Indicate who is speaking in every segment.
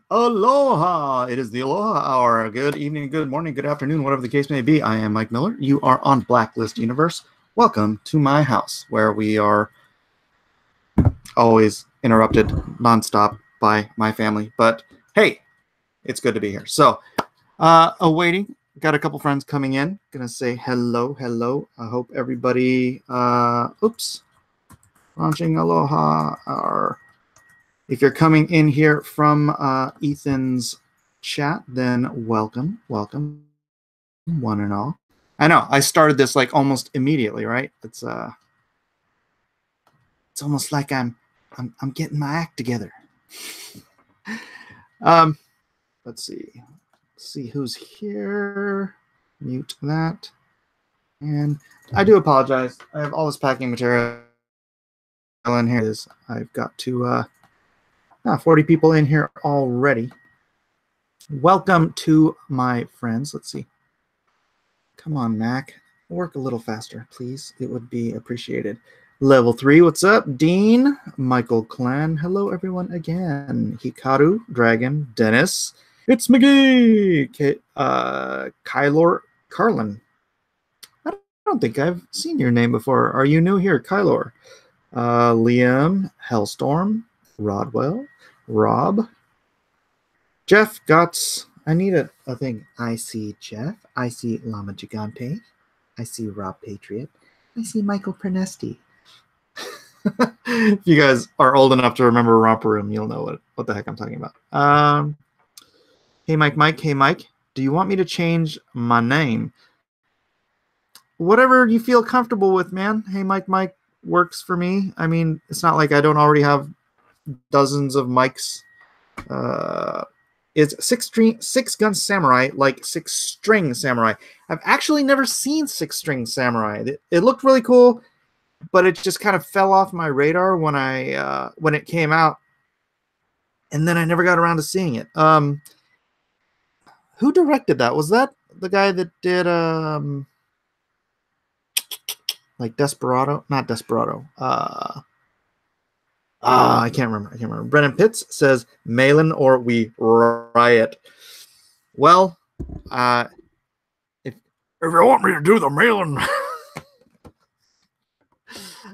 Speaker 1: Aloha! It is the Aloha Hour. Good evening, good morning, good afternoon, whatever the case may be. I am Mike Miller. You are on Blacklist Universe. Welcome to my house, where we are always interrupted nonstop by my family. But hey, it's good to be here. So, awaiting. Got a couple friends coming in. Gonna say hello. I hope everybody. Launching Aloha. If you're coming in here from Ethan's chat, then welcome, one and all. I know I started this like almost immediately, right? It's almost like I'm getting my act together. Let's see who's here. Mute that. And I do apologize. I have all this packing material in here. I've got to 40 people in here already. Welcome to my friends. Let's see. Come on, Mac. Work a little faster, please. It would be appreciated. Level 3, what's up? Dean, Michael Clan. Hello, everyone, again. Hikaru, Dragon, Dennis. It's McGee. Kylor, Carlin. I don't think I've seen your name before. Are you new here, Kylor? Liam, Hellstorm, Rodwell, Rob, Jeff Gotts. I need a thing. I see Jeff. I see Llama Gigante. I see Rob Patriot. I see Michael Pernesti. If you guys are old enough to remember Romper Room, you'll know what the heck I'm talking about. Hey, Mike. Hey, Mike. Do you want me to change my name? Whatever you feel comfortable with, man. Hey, Mike works for me. I mean, it's not like I don't already have dozens of mics. It's SIXGUN Samurai, like 6-string Samurai. I've actually never seen 6-string Samurai. It looked really cool, but it just kind of fell off my radar when it came out, and then I never got around to seeing it. Who directed that? Was that the guy that did like Desperado? Not Desperado. I can't remember. Brennan Pitts says, Malin or we riot. Well, if you want me to do the Malin,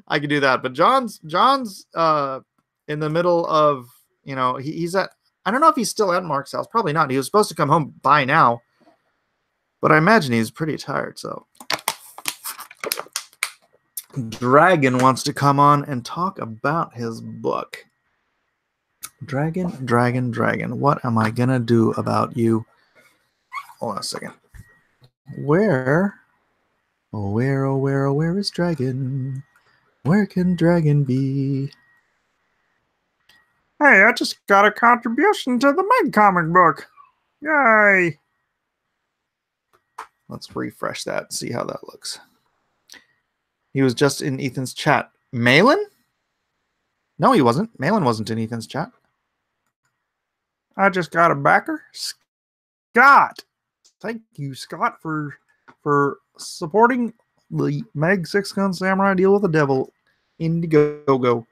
Speaker 1: I could do that. But John's in the middle of, he's at, I don't know if he's still at Mark's house. Probably not. He was supposed to come home by now, but I imagine he's pretty tired, so. Dragon wants to come on and talk about his book. Dragon. What am I gonna do about you? Hold on a second. Where is Dragon? Where can Dragon be? Hey, I just got a contribution to the Meg comic book. Yay! Let's refresh that and see how that looks. He was just in Ethan's chat. Malin? No, he wasn't. Malin wasn't in Ethan's chat. I just got a backer. Scott. Thank you, Scott, for supporting the Meg 6-Gun Samurai Deal with the Devil Indiegogo.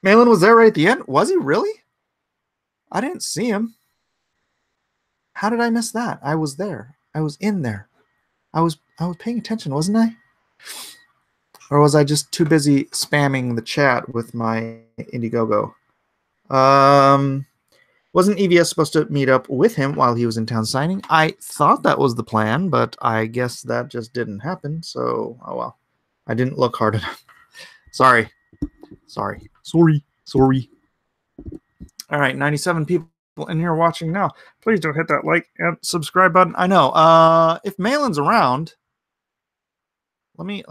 Speaker 1: Malin was there right at the end? Was he really? I didn't see him. How did I miss that? I was there. I was in there. I was paying attention, wasn't I? Or was I just too busy spamming the chat with my Indiegogo? Wasn't EVS supposed to meet up with him while he was in town signing? I thought that was the plan, but I guess that just didn't happen. So, oh well. I didn't look hard enough. Sorry. All right, 97 people in here watching now. Please don't hit that like and subscribe button. I know. If Malin's around, let me.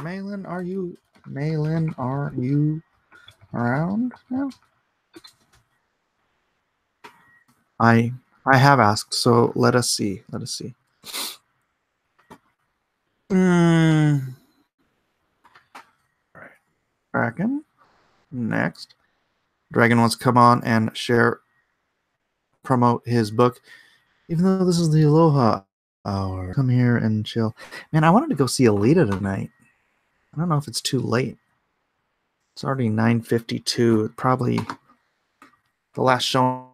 Speaker 1: Malin, are you around now? I have asked, so let us see. All right. Dragon. Next. Dragon wants to come on and promote his book. Even though this is the Aloha Hour. Come here and chill. Man, I wanted to go see Alita tonight. I don't know if it's too late. It's already 9:52. Probably the last showing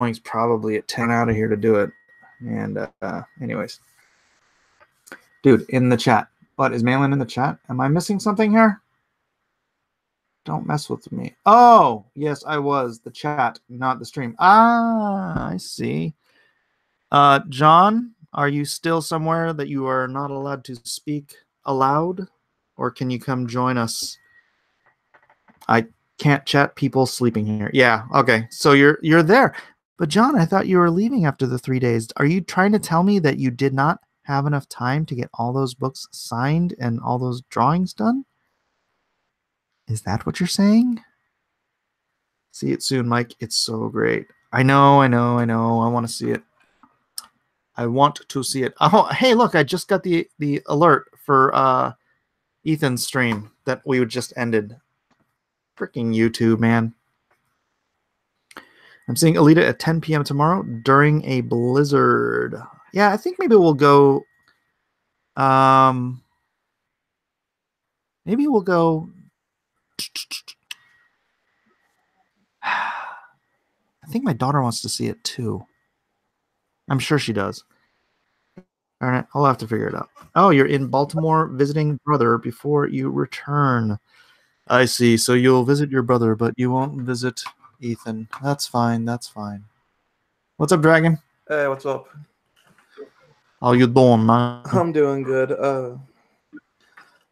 Speaker 1: is probably at 10 out of here to do it. And anyways, dude, in the chat. What is Malin in the chat? Am I missing something here? Don't mess with me. Oh, yes, I was. The chat, not the stream. Ah, I see. John, are you still somewhere that you are not allowed to speak aloud? Or can you come join us? I can't chat, people sleeping here. Yeah, okay. So you're there. But John, I thought you were leaving after the 3 days. Are you trying to tell me that you did not have enough time to get all those books signed and all those drawings done? Is that what you're saying? See it soon, Mike. It's so great. I know. I want to see it. I want to see it. Oh, hey, look, I just got the alert for Ethan's stream that we just ended. Freaking YouTube, man. I'm seeing Alita at 10 p.m. tomorrow during a blizzard. Yeah, I think maybe we'll go. Maybe we'll go. I think my daughter wants to see it too. I'm sure she does. All right, I'll have to figure it out. Oh, you're in Baltimore visiting brother before you return. I see. So you'll visit your brother, but you won't visit Ethan. That's fine. That's fine. What's up, Dragon?
Speaker 2: Hey, what's up?
Speaker 1: How you doing, man?
Speaker 2: I'm doing good.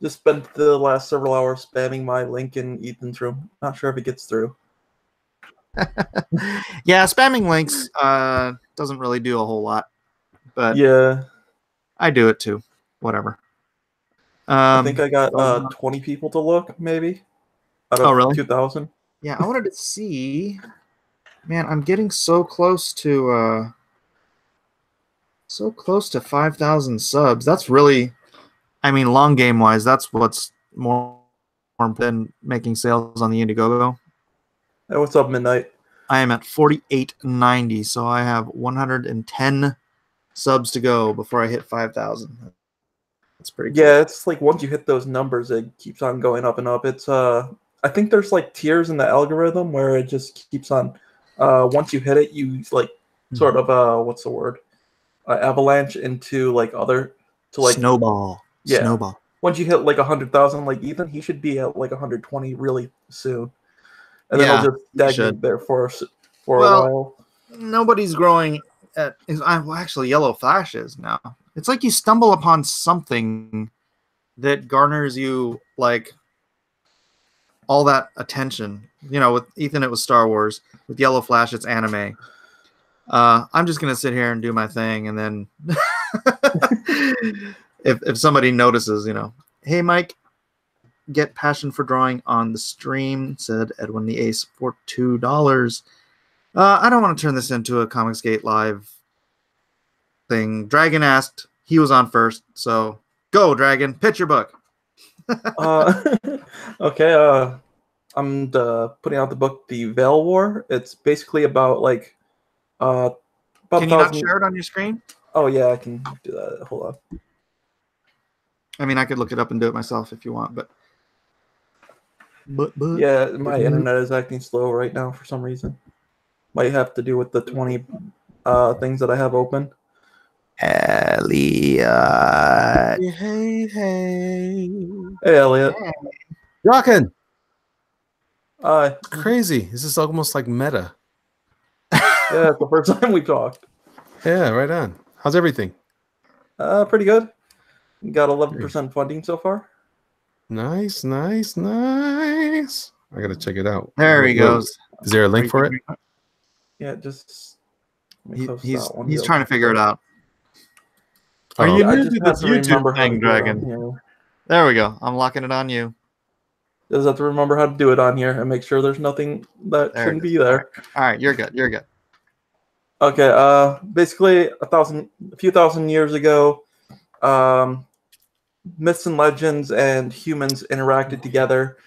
Speaker 2: Just spent the last several hours spamming my link in Ethan's room. Not sure if it gets through.
Speaker 1: Yeah, spamming links doesn't really do a whole lot, but
Speaker 2: yeah,
Speaker 1: I do it too. Whatever.
Speaker 2: I think I got 20 people to look, maybe, out of
Speaker 1: really?
Speaker 2: 2,000.
Speaker 1: Yeah, I wanted to see. Man, I'm getting so close to 5,000 subs. That's really, I mean, long game wise, that's what's more important than making sales on the Indiegogo.
Speaker 2: Hey, what's up, Midnight?
Speaker 1: I am at 4890, so I have 110 subs to go before I hit 5,000. That's pretty cool.
Speaker 2: Yeah, it's like once you hit those numbers, it keeps on going up and up. It's I think there's like tiers in the algorithm where it just keeps on. Once you hit it, you like sort of what's the word? Avalanche into like other to like
Speaker 1: snowball.
Speaker 2: Yeah.
Speaker 1: Snowball.
Speaker 2: Once you hit like 100,000, like Ethan, he should be at like 120 really soon, and then he'll just stagnate there for a while.
Speaker 1: Nobody's growing at. Well, actually, Yellow Flash is now. It's like you stumble upon something that garners you like all that attention. You know, with Ethan, it was Star Wars. With Yellow Flash, it's anime. I'm just gonna sit here and do my thing, and then if somebody notices, you know, hey Mike, get Passion for Drawing on the stream, said Edwin the Ace for $2. I don't want to turn this into a Comicsgate Live thing. Dragon asked, he was on first, so go Dragon, pitch your book.
Speaker 2: Okay, I'm putting out the book The Veil War. It's basically about like about
Speaker 1: can you not share it on your screen?
Speaker 2: Oh yeah, I can do that. Hold on.
Speaker 1: I mean, I could look it up and do it myself if you want, but
Speaker 2: yeah, my internet is acting slow right now for some reason. Might have to do with the 20 things that I have open.
Speaker 1: Elliot.
Speaker 2: Hey, Elliot.
Speaker 3: Hey. Rockin'.
Speaker 2: Crazy.
Speaker 3: This is almost like meta.
Speaker 2: Yeah, it's the first time we talked.
Speaker 3: Yeah, right on. How's everything?
Speaker 2: Pretty good. Got 11% funding so far.
Speaker 3: Nice, nice, nice. I gotta check it out.
Speaker 1: There he goes.
Speaker 3: Is there a link for it?
Speaker 2: Yeah, just
Speaker 1: he's trying to figure it out.
Speaker 3: Are
Speaker 1: you
Speaker 2: I
Speaker 1: new
Speaker 2: just
Speaker 1: to this YouTube thing, Dragon?
Speaker 2: Here.
Speaker 1: There we go. I'm locking it on you.
Speaker 2: Just have to remember how to do it on here and make sure there's nothing that shouldn't be there.
Speaker 1: All right, you're good. You're good.
Speaker 2: Okay. Basically, a few thousand years ago, myths and legends and humans interacted together.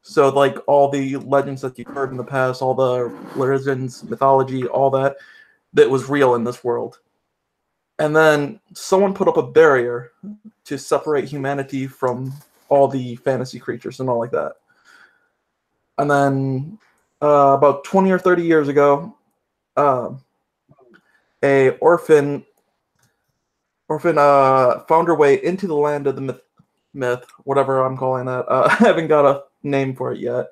Speaker 2: So like all the legends that you've heard in the past, all the religions, mythology, all that was real in this world. And then someone put up a barrier to separate humanity from all the fantasy creatures and all like that. And then about 20 or 30 years ago, a orphan found her way into the land of the myth, whatever I'm calling that. I haven't got a name for it yet.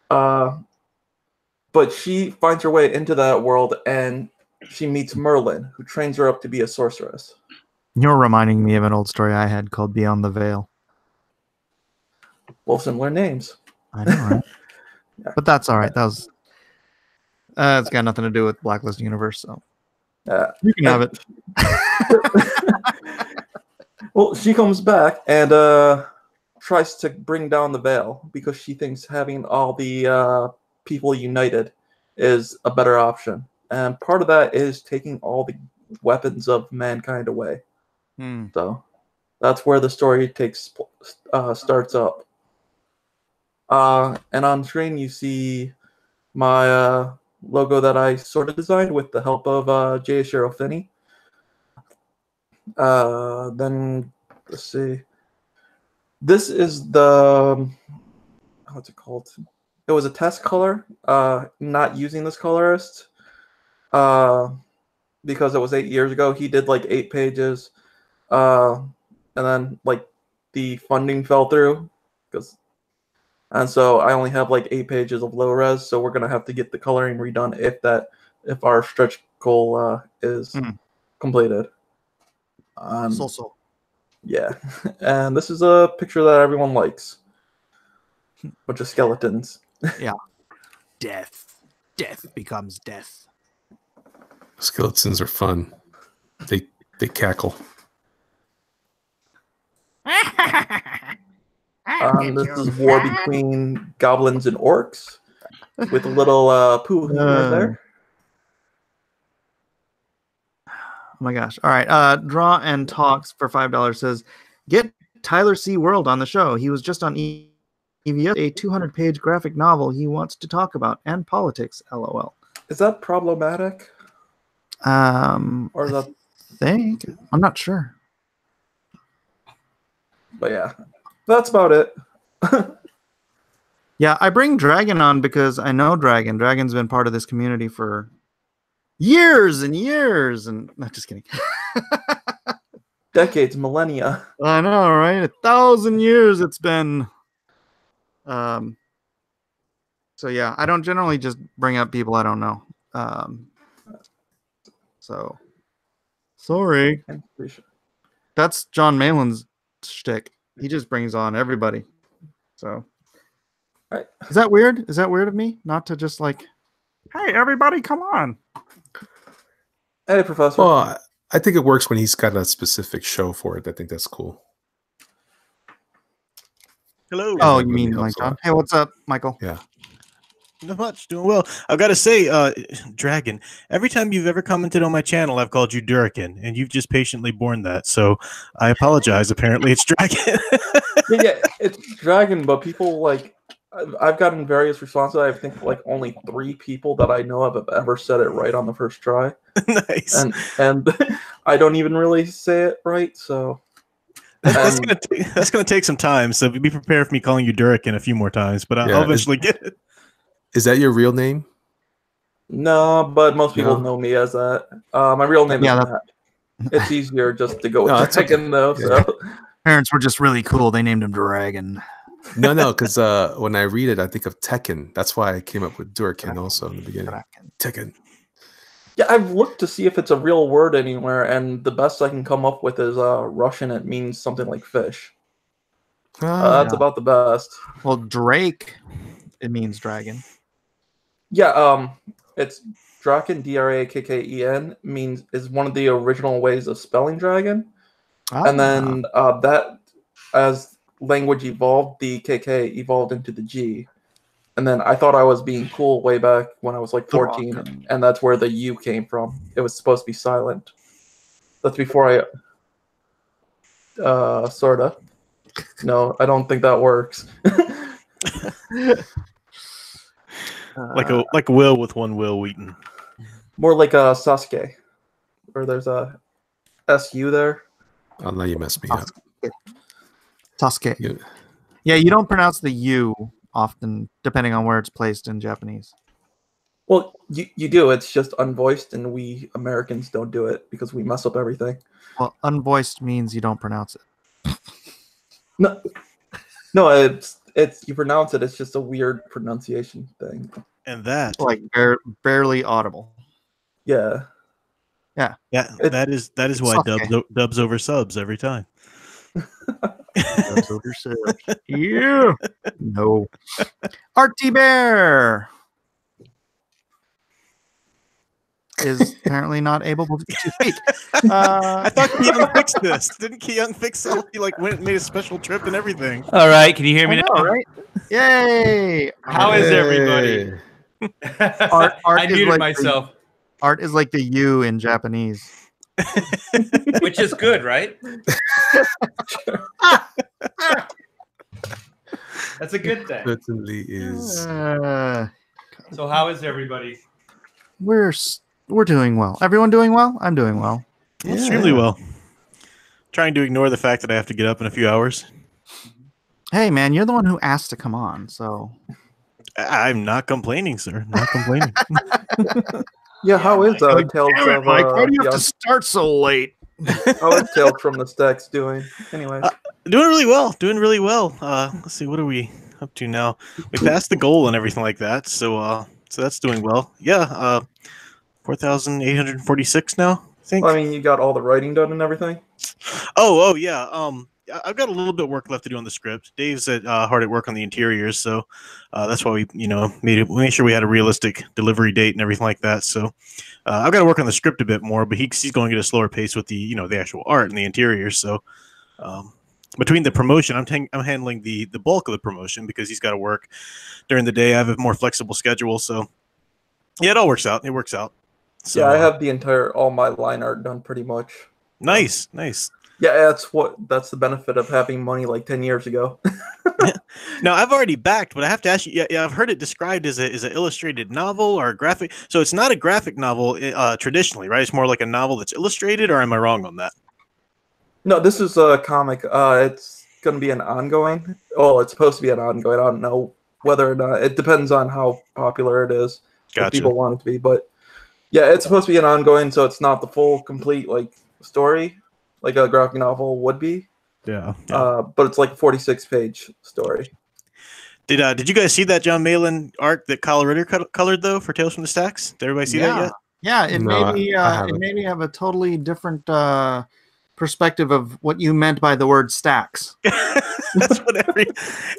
Speaker 2: But she finds her way into that world, and she meets Merlin, who trains her up to be a sorceress.
Speaker 1: You're reminding me of an old story I had called Beyond the Veil.
Speaker 2: Well, similar names.
Speaker 1: I know, right? Yeah. But that's all right. That was. It's got nothing to do with Blacklist universe, so you can have it.
Speaker 2: Well, she comes back and tries to bring down the veil because she thinks having all the people united is a better option. And part of that is taking all the weapons of mankind away. So that's where the story starts up. And on screen you see my logo that I sort of designed with the help of J. Shiro Finney. Then let's see. This is the what's it called? It was a test color. Not using this colorist because it was 8 years ago. He did like 8 pages, and then like the funding fell through and so I only have like 8 pages of low res. So we're gonna have to get the coloring redone if our stretch goal is completed. Yeah, and this is a picture that everyone likes. Bunch of skeletons.
Speaker 4: Yeah. Death becomes death.
Speaker 3: Skeletons are fun. They cackle.
Speaker 2: This is war between goblins and orcs with a little poo right there.
Speaker 1: Oh my gosh. All right. Draw and Talks for $5 says, get Tyler C. World on the show. He was just on EVS, a 200-page graphic novel he wants to talk about, and politics, LOL.
Speaker 2: Is that problematic?
Speaker 1: Or
Speaker 2: is that...
Speaker 1: think. I'm not sure.
Speaker 2: But yeah, that's about it.
Speaker 1: Yeah, I bring Dragon on because I know Dragon. Dragon's been part of this community for years and years, and not just kidding.
Speaker 2: Decades, millennia.
Speaker 1: I know, right? 1,000 years it's been. So yeah, I don't generally just bring up people I don't know. So sorry. That's John Malin's shtick. He just brings on everybody. So
Speaker 2: right.
Speaker 1: Is that weird? Is that weird of me? Not to just like, hey, everybody, come on.
Speaker 2: Hey, Professor.
Speaker 3: Well, I think it works when he's got a specific show for it. I think that's cool.
Speaker 4: Hello.
Speaker 1: Oh, you mean like John? Hey, what's up, Michael?
Speaker 3: Yeah.
Speaker 4: Not much. Doing well. I've got to say, Dragon, every time you've ever commented on my channel, I've called you Durrican, and you've just patiently borne that. So I apologize. Apparently, it's Dragon.
Speaker 2: Yeah, it's Dragon, but people like... I've gotten various responses. I think like only 3 people that I know of have ever said it right on the first try.
Speaker 4: Nice.
Speaker 2: And I don't even really say it right, so...
Speaker 4: That's gonna take some time, so be prepared for me calling you Durrican a few more times, but I'll eventually get it.
Speaker 3: Is that your real name?
Speaker 2: No, but most people know me as that. My real name is Matt. It's easier just to go with Dragon, though.
Speaker 1: Yeah.
Speaker 2: So.
Speaker 1: Parents were just really cool. They named him Dragon.
Speaker 3: No, because when I read it, I think of Tekken. That's why I came up with Durrican also in the beginning. Tekken.
Speaker 2: Yeah, I've looked to see if it's a real word anywhere, and the best I can come up with is Russian. It means something like fish. That's about the best.
Speaker 1: Well, Drake, it means dragon.
Speaker 2: Yeah, it's Draken, Drakken, is one of the original ways of spelling dragon. And then that, as language evolved, the KK evolved into the G. And then I thought I was being cool way back when I was like 14, and that's where the U came from. It was supposed to be silent. That's before I, sorta. No, I don't think that works.
Speaker 4: Like Will with one Will Wheaton.
Speaker 2: More like a Sasuke, where there's a SU there.
Speaker 3: Oh, now you messed me up.
Speaker 1: Sasuke.
Speaker 3: Yeah.
Speaker 1: Yeah, you don't pronounce the U often, depending on where it's placed in Japanese.
Speaker 2: Well, you do. It's just unvoiced, and we Americans don't do it because we mess up everything.
Speaker 1: Well, unvoiced means you don't pronounce it.
Speaker 2: No, no, it's you pronounce it. It's just a weird pronunciation thing.
Speaker 4: And that,
Speaker 1: Like barely audible.
Speaker 2: Yeah.
Speaker 1: Yeah.
Speaker 4: yeah, that is why
Speaker 1: Sasuke.
Speaker 4: dubs over subs every time.
Speaker 1: Dubs over subs. Yeah. No. Artie Bear is apparently not able to speak.
Speaker 4: I thought Keyoung fixed this. Didn't Keyoung fix it? He like went and made a special trip and everything.
Speaker 5: All right, can you hear me
Speaker 1: I
Speaker 5: now?
Speaker 1: know, right? Yay!
Speaker 5: How is everybody?
Speaker 1: Art
Speaker 5: I
Speaker 1: is
Speaker 5: muted
Speaker 1: like
Speaker 5: myself,
Speaker 1: Art is like the U in Japanese.
Speaker 5: which is good, right? That's a good thing.
Speaker 3: Certainly is.
Speaker 5: So how is everybody?
Speaker 1: We're doing well. Everyone doing well? I'm doing well.
Speaker 4: Extremely well. Trying to ignore the fact that I have to get up in a few hours.
Speaker 1: Hey, man, you're the one who asked to come on, so
Speaker 4: I'm not complaining, sir. Not complaining.
Speaker 2: Yeah, how is Tales of
Speaker 1: Mike, why do you have to
Speaker 2: Beyond-
Speaker 1: start so late?
Speaker 2: how is Tales from the Stacks doing? Anyway,
Speaker 4: Doing really well. Doing really well. Let's see, what are we up to now? We passed the goal and everything like that, so that's doing well. Yeah, 4,846 now, I think.
Speaker 2: I mean, you got all the writing done and everything.
Speaker 4: Oh yeah. I've got a little bit of work left to do on the script. Dave's hard at work on the interiors, so that's why we, made sure we had a realistic delivery date and everything like that. So I've got to work on the script a bit more, but he's going at a slower pace with the the actual art and the interiors. So between the promotion, I'm handling the bulk of the promotion because he's got to work during the day. I have a more flexible schedule, so yeah, it all works out. It works out. So,
Speaker 2: Yeah, I have all my line art done pretty much.
Speaker 4: Nice.
Speaker 2: Yeah, that's the benefit of having money like 10 years ago.
Speaker 4: Now I've already backed, but I have to ask you. Yeah, I've heard it described as an illustrated novel or a graphic. So it's not a graphic novel traditionally, right? It's more like a novel that's illustrated, or am I wrong on that?
Speaker 2: No, this is a comic. It's going to be an ongoing. Oh, it's supposed to be an ongoing. I don't know whether or not. It depends on how popular it is.
Speaker 4: Gotcha.
Speaker 2: If people want it to be, but yeah, it's supposed to be an ongoing, so it's not the full, complete story like a graphic novel would be.
Speaker 4: Yeah.
Speaker 2: But it's like a 46-page story.
Speaker 4: Did you guys see that John Malin art that Kyle Ritter colored though for Tales from the Stacks? Did everybody see that yet?
Speaker 1: Yeah, it
Speaker 3: No,
Speaker 1: it made me have a totally different perspective of what you meant by the word stacks.
Speaker 4: That's what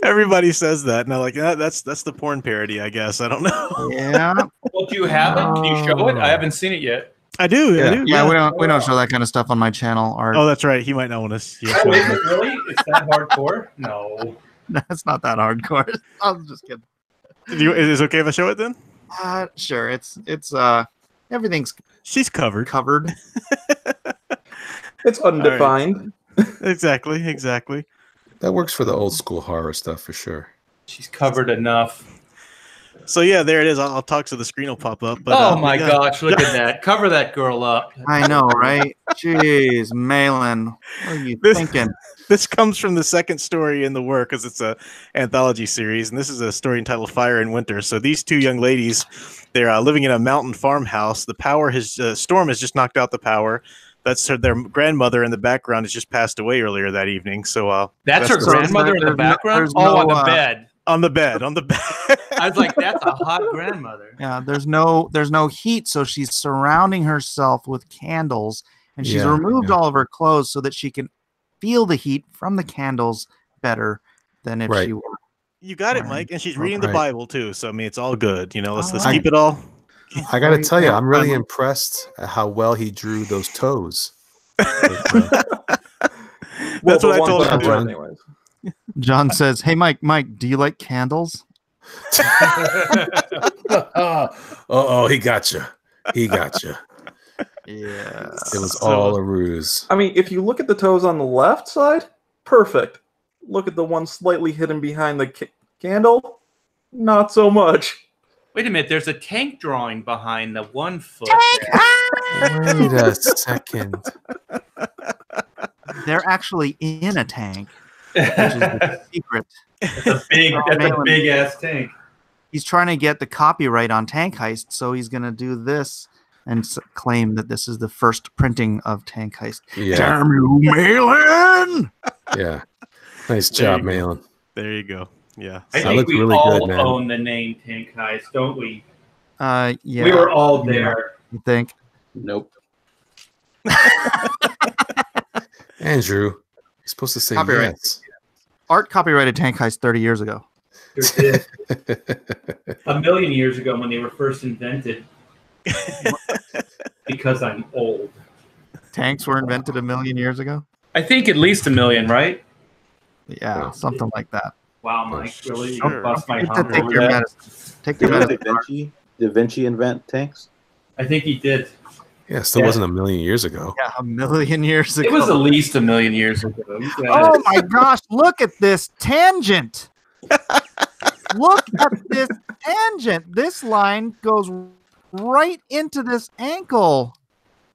Speaker 4: everybody says that. And I'm like, that's the porn parody, I guess. I don't know.
Speaker 1: Yeah.
Speaker 5: Well, do you have it? Can you show it? I haven't seen it yet.
Speaker 4: I do.
Speaker 1: Yeah, we don't show that kind of stuff on my channel. Art.
Speaker 4: Oh, that's right. He might not want to see
Speaker 5: Oh, is it really? It's that hardcore? No.
Speaker 1: That's not that hardcore. I was just kidding.
Speaker 4: Is it okay if I show it then?
Speaker 1: Sure. It's everything's
Speaker 4: She's covered.
Speaker 2: It's undefined.
Speaker 4: Right. Exactly.
Speaker 3: That works for the old school horror stuff for sure.
Speaker 5: She's covered enough.
Speaker 4: So yeah, there it is. I'll talk so the screen will pop up. But,
Speaker 5: oh my gosh, look at that. Cover that girl up.
Speaker 1: I know, right? Jeez, Malin. What are you thinking?
Speaker 4: This comes from the second story in the work because it's a anthology series, and this is a story entitled Fire in Winter. So these two young ladies, they're living in a mountain farmhouse. The storm has just knocked out the power. That's their grandmother in the background has just passed away earlier that evening. So
Speaker 5: that's her grandmother in the background? On the bed.
Speaker 4: On the bed.
Speaker 5: I was like, that's a hot grandmother.
Speaker 1: Yeah, there's no heat, so she's surrounding herself with candles, and she's removed all of her clothes so that she can feel the heat from the candles better than if she were.
Speaker 4: You got it, Mike. And she's reading the Bible too, so I mean it's all good. Let's
Speaker 1: right.
Speaker 4: keep it all.
Speaker 3: I gotta tell you, I'm really impressed at how well he drew those toes.
Speaker 4: That's what I told him.
Speaker 3: John.
Speaker 2: Anyways.
Speaker 1: John says, "Hey, Mike, do you like candles?"
Speaker 3: Oh, he got you.
Speaker 1: Yeah,
Speaker 3: It was all a ruse.
Speaker 2: I mean, if you look at the toes on the left side, perfect. Look at the one slightly hidden behind the candle, not so much.
Speaker 5: Wait a minute, there's a tank drawing behind the 1 foot.
Speaker 3: Wait a second.
Speaker 1: they're actually in a tank. which is the secret.
Speaker 5: That's a big ass tank.
Speaker 1: He's trying to get the copyright on Tank Heist, so he's going to do this and claim that this is the first printing of Tank Heist.
Speaker 3: Yeah.
Speaker 1: Damn you, Malin!
Speaker 3: Yeah. Nice job, Malin.
Speaker 4: There you go. Yeah.
Speaker 5: I
Speaker 3: That
Speaker 5: think
Speaker 3: looked
Speaker 5: we
Speaker 3: really
Speaker 5: all
Speaker 3: good, man.
Speaker 5: own the name Tank Heist, don't we?
Speaker 1: Yeah.
Speaker 5: We were all there.
Speaker 1: You think?
Speaker 6: Nope.
Speaker 3: Andrew, you're supposed to say
Speaker 1: Copyright.
Speaker 3: yes.
Speaker 1: Art copyrighted Tank Heist 30 years ago.
Speaker 5: A million years ago when they were first invented. Because I'm old.
Speaker 1: Tanks were invented a million years ago?
Speaker 5: I think at least a million, right?
Speaker 1: Yeah, something like that.
Speaker 5: Wow, Mike, really? You
Speaker 4: Sure.
Speaker 5: bust my
Speaker 1: Take
Speaker 5: hump over
Speaker 1: your
Speaker 5: that?
Speaker 1: medicine. Take your
Speaker 6: Did
Speaker 1: medicine.
Speaker 6: Da Vinci invent tanks?
Speaker 5: I think he did.
Speaker 3: Yeah, still wasn't a million years ago.
Speaker 1: Yeah, a million years ago.
Speaker 5: It was at least a million years ago.
Speaker 1: Oh my gosh, look at this tangent. Look at this tangent. This line goes right into this ankle.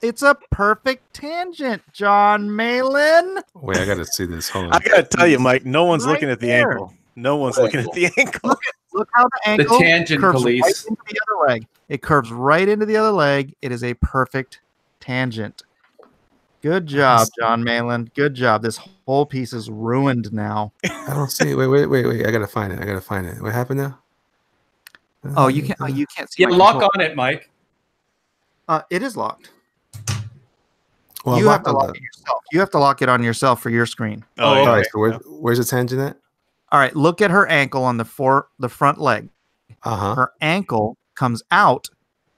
Speaker 1: It's a perfect tangent, John Malin.
Speaker 3: Wait, I gotta see this. Hold on.
Speaker 4: I gotta tell you, Mike, no one's
Speaker 1: Right
Speaker 4: looking at the
Speaker 1: there.
Speaker 4: ankle. No one's looking at the ankle.
Speaker 1: Look how the ankle
Speaker 5: tangent
Speaker 1: curves
Speaker 5: police.
Speaker 1: right into the other leg. It curves right into the other leg. It is a perfect tangent. Good job, John Malin. Good job. This whole piece is ruined now.
Speaker 3: I don't see it. Wait. I gotta find it. What happened now?
Speaker 1: Oh, you can't. You can't see.
Speaker 5: Yeah,
Speaker 1: my
Speaker 5: lock
Speaker 1: control.
Speaker 5: on it, Mike.
Speaker 1: It is locked.
Speaker 3: Well,
Speaker 1: You
Speaker 3: I'm
Speaker 1: have to
Speaker 3: locked on
Speaker 1: lock it yourself. You have to lock it on yourself for your screen.
Speaker 4: Oh,
Speaker 3: the-
Speaker 4: yeah.
Speaker 3: All right, so where's the tangent at?
Speaker 1: All right. Look at her ankle on the front leg.
Speaker 3: Uh-huh.
Speaker 1: Her ankle comes out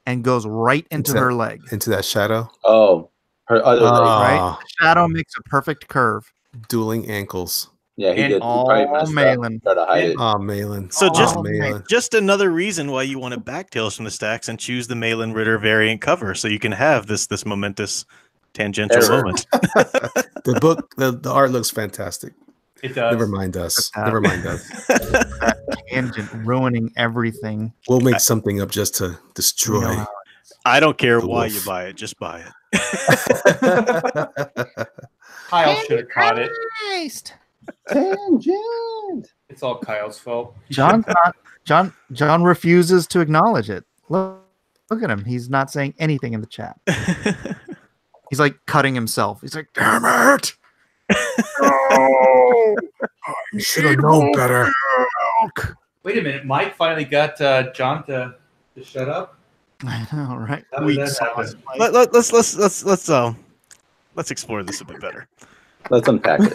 Speaker 1: and goes right into
Speaker 3: Into
Speaker 1: her leg.
Speaker 3: Into that shadow.
Speaker 6: Oh, her other leg.
Speaker 1: Right.
Speaker 3: Ah,
Speaker 1: The shadow makes a perfect curve.
Speaker 3: dueling ankles.
Speaker 6: Yeah, he
Speaker 5: And
Speaker 6: did. He probably messed up.
Speaker 1: Malin.
Speaker 6: Try to hide it.
Speaker 3: Oh, Malin.
Speaker 4: So just-
Speaker 3: Malin.
Speaker 4: Just another reason why you want to back Tales from the Stacks and choose the Malin Ritter variant cover, so you can have this momentous tangential
Speaker 6: Error.
Speaker 4: moment.
Speaker 3: The book, the art looks fantastic.
Speaker 5: It does.
Speaker 3: Never mind us.
Speaker 1: That-
Speaker 3: Never mind us.
Speaker 1: That tangent ruining everything.
Speaker 3: We'll make something up just to destroy.
Speaker 1: You know how-
Speaker 4: I don't care
Speaker 3: The
Speaker 4: why
Speaker 3: wolf.
Speaker 4: you buy it, just buy it.
Speaker 5: Kyle should have caught it.
Speaker 1: Christ.
Speaker 6: Tangent.
Speaker 5: It's all Kyle's fault.
Speaker 1: John's not. John refuses to acknowledge it. Look at him. He's not saying anything in the chat. He's like cutting himself. He's like, damn it.
Speaker 3: You should have known better.
Speaker 5: Wait a minute. Mike finally got John to shut up.
Speaker 1: I know, right?
Speaker 5: How did
Speaker 1: Weak
Speaker 5: that
Speaker 1: sauce.
Speaker 5: happen?
Speaker 4: Let's explore this a bit better.
Speaker 6: Let's unpack it.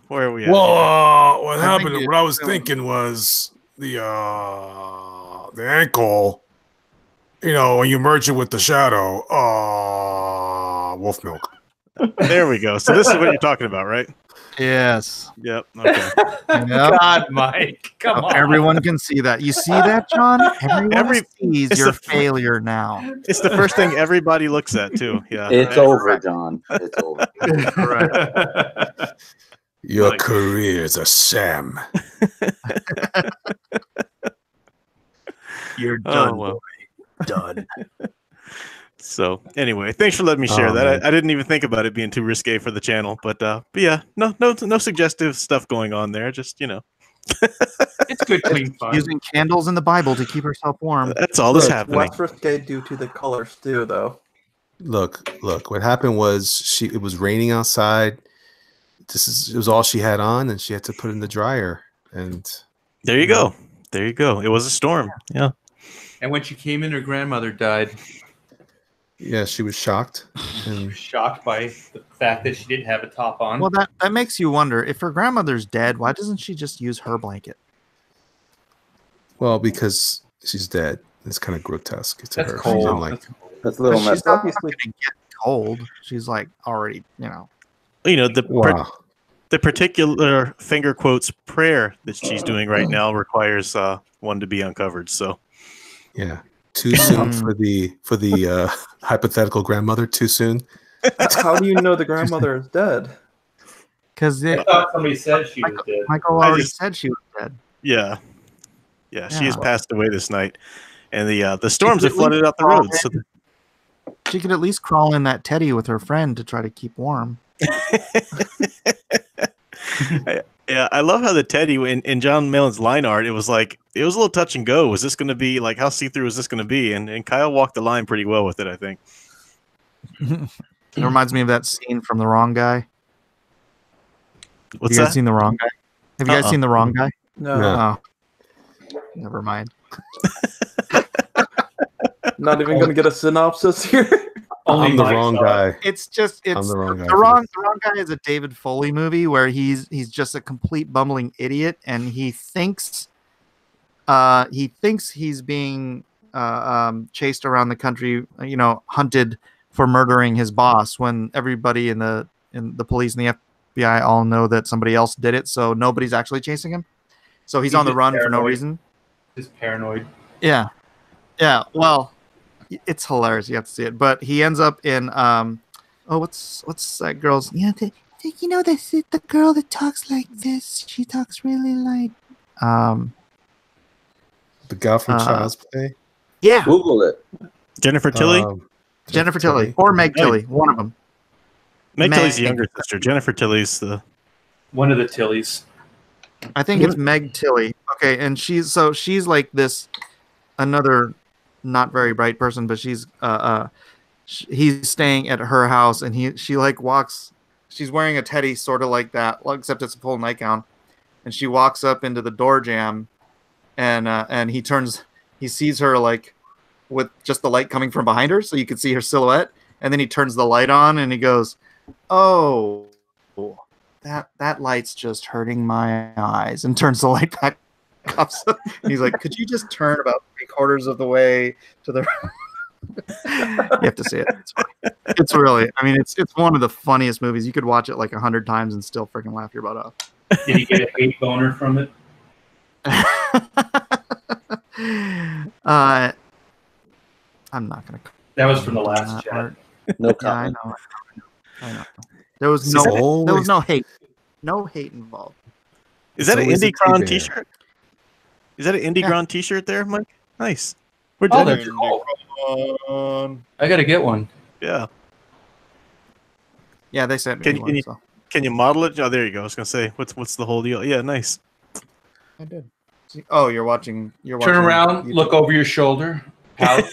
Speaker 4: Where are we at?
Speaker 3: Well, what
Speaker 1: I
Speaker 3: happened?
Speaker 1: think
Speaker 3: What I was thinking was the ankle. You know, when you merge it with the shadow, wolf milk.
Speaker 4: There we go. So this is what you're talking about, right?
Speaker 1: Yes.
Speaker 4: Yep. Okay.
Speaker 1: Yep.
Speaker 5: God, Mike. Come on.
Speaker 1: Everyone can see that. You see that, John? Everyone sees
Speaker 4: it's
Speaker 1: your
Speaker 4: a-
Speaker 1: failure now.
Speaker 4: It's the first thing everybody looks at too. Yeah.
Speaker 6: It's over, John. It's over.
Speaker 3: Your
Speaker 5: Like-
Speaker 3: career is a sham.
Speaker 1: You're
Speaker 4: Oh,
Speaker 1: done.
Speaker 4: well.
Speaker 1: Done.
Speaker 4: So anyway, thanks for letting me share
Speaker 3: Oh,
Speaker 4: that.
Speaker 3: man.
Speaker 4: I didn't even think about it being too risque for the channel, but yeah, no suggestive stuff going on there. Just
Speaker 5: It's good, clean fun.
Speaker 1: Using candles in the Bible to keep herself warm.
Speaker 4: that's all that's
Speaker 2: Look,
Speaker 4: happening.
Speaker 2: less risque due to the colors too, though.
Speaker 3: Look. What happened was it was raining outside. It was all she had on, and she had to put it in the dryer. And
Speaker 4: There you go. There you go. It was a storm. Yeah.
Speaker 5: And when she came in, her grandmother died.
Speaker 3: yeah, she was shocked.
Speaker 5: She
Speaker 3: And
Speaker 5: was shocked by the fact that she didn't have a top on.
Speaker 1: Well, that makes you wonder, if her grandmother's dead, why doesn't she just use her blanket?
Speaker 3: well, because she's dead. It's kind of grotesque to
Speaker 5: That's
Speaker 3: her. She's
Speaker 5: cold.
Speaker 3: in, like,
Speaker 6: That's a little
Speaker 1: But
Speaker 6: messed
Speaker 1: she's not
Speaker 6: up.
Speaker 1: going to get cold. She's like already,
Speaker 4: The
Speaker 3: wow.
Speaker 4: the particular finger quotes prayer that she's doing right now requires one to be uncovered. So
Speaker 3: Yeah. Too soon for the hypothetical grandmother. Too soon.
Speaker 2: How do you know the grandmother is dead?
Speaker 1: because
Speaker 5: I thought somebody said she was dead.
Speaker 1: Michael
Speaker 4: I
Speaker 1: already
Speaker 4: just-
Speaker 1: said she was dead.
Speaker 4: yeah, she has
Speaker 1: Yeah.
Speaker 4: passed away this night, and the storms have
Speaker 1: At least
Speaker 4: flooded out the
Speaker 1: crawl
Speaker 4: roads. So
Speaker 1: She could at least crawl in that teddy with her friend to try to keep warm.
Speaker 4: Yeah, I love how the Teddy in John Malin's line art, it was a little touch and go. Was this going to be like, how see-through is this going to be? And Kyle walked the line pretty well with it, I think.
Speaker 1: It reminds me of that scene from The Wrong Guy.
Speaker 4: What's
Speaker 1: Have you guys
Speaker 4: that?
Speaker 1: seen The Wrong Guy? Have you guys seen The Wrong Guy?
Speaker 2: No,
Speaker 3: No.
Speaker 1: Oh, never mind.
Speaker 2: not even gonna get a synopsis here.
Speaker 3: I'm the
Speaker 5: Mike
Speaker 3: wrong
Speaker 5: saw it.
Speaker 3: guy.
Speaker 1: It's just
Speaker 3: I'm the wrong guy.
Speaker 1: the wrong guy is a David Foley movie where he's just a complete bumbling idiot, and he thinks he's being chased around the country, hunted for murdering his boss, when everybody in the police and the FBI all know that somebody else did it, so nobody's actually chasing him. So he's on the
Speaker 5: just
Speaker 1: run for no
Speaker 5: paranoid.
Speaker 1: reason.
Speaker 5: Just paranoid.
Speaker 1: Yeah. Well, it's hilarious. You have to see it. But he ends up in what's that girl's? Yeah, the girl that talks like this. She talks really like
Speaker 3: The gal from Child's Play.
Speaker 1: yeah,
Speaker 6: Google it.
Speaker 4: Jennifer Tilly?
Speaker 1: Jennifer Tilly or Meg Tilly, one of them.
Speaker 4: Meg Tilly's the
Speaker 1: Meg.
Speaker 4: younger sister. Jennifer Tilly's the...
Speaker 5: One of the Tillys.
Speaker 1: I think it's Meg Tilly. Okay, and she's like this another not very bright person, but he's staying at her house, and she like walks. She's wearing a teddy sort of like that, well, except it's a full nightgown, and she walks up into the door jamb, and he sees her like with just the light coming from behind her, so you can see her silhouette, and then he turns the light on, and he goes, "Oh, that light's just hurting my eyes," and turns the light back up. And he's like, "Could you just turn about 3/4 of the way to the..." You have to see it. It's funny. It's really, I mean, it's one of the funniest movies. You could watch it like 100 times and still freaking laugh your butt off.
Speaker 5: Did he get a hate boner from it?
Speaker 1: I'm not gonna.
Speaker 5: That was from the last chat.
Speaker 1: Art.
Speaker 6: No
Speaker 1: Yeah,
Speaker 6: comment.
Speaker 1: I know. There was
Speaker 3: It's
Speaker 1: no
Speaker 3: always-
Speaker 1: hate. No hate involved.
Speaker 4: Is that an
Speaker 3: always a
Speaker 4: IndieCron
Speaker 3: T-Bear.
Speaker 4: t-shirt? Is that an IndieCron t-shirt there, Mike? Nice. Where'd
Speaker 5: Oh,
Speaker 4: that
Speaker 5: that's
Speaker 4: come
Speaker 5: cool. I gotta get one.
Speaker 4: Yeah.
Speaker 1: Yeah, they sent me
Speaker 4: Can
Speaker 1: one.
Speaker 4: you-
Speaker 1: So
Speaker 4: Can you model it? Oh, there you go. I was gonna say, what's the whole deal? Yeah, nice.
Speaker 1: I did. See, oh, you're watching.
Speaker 5: Turn
Speaker 1: watching
Speaker 5: around,
Speaker 1: YouTube.
Speaker 5: look over your shoulder. Pout.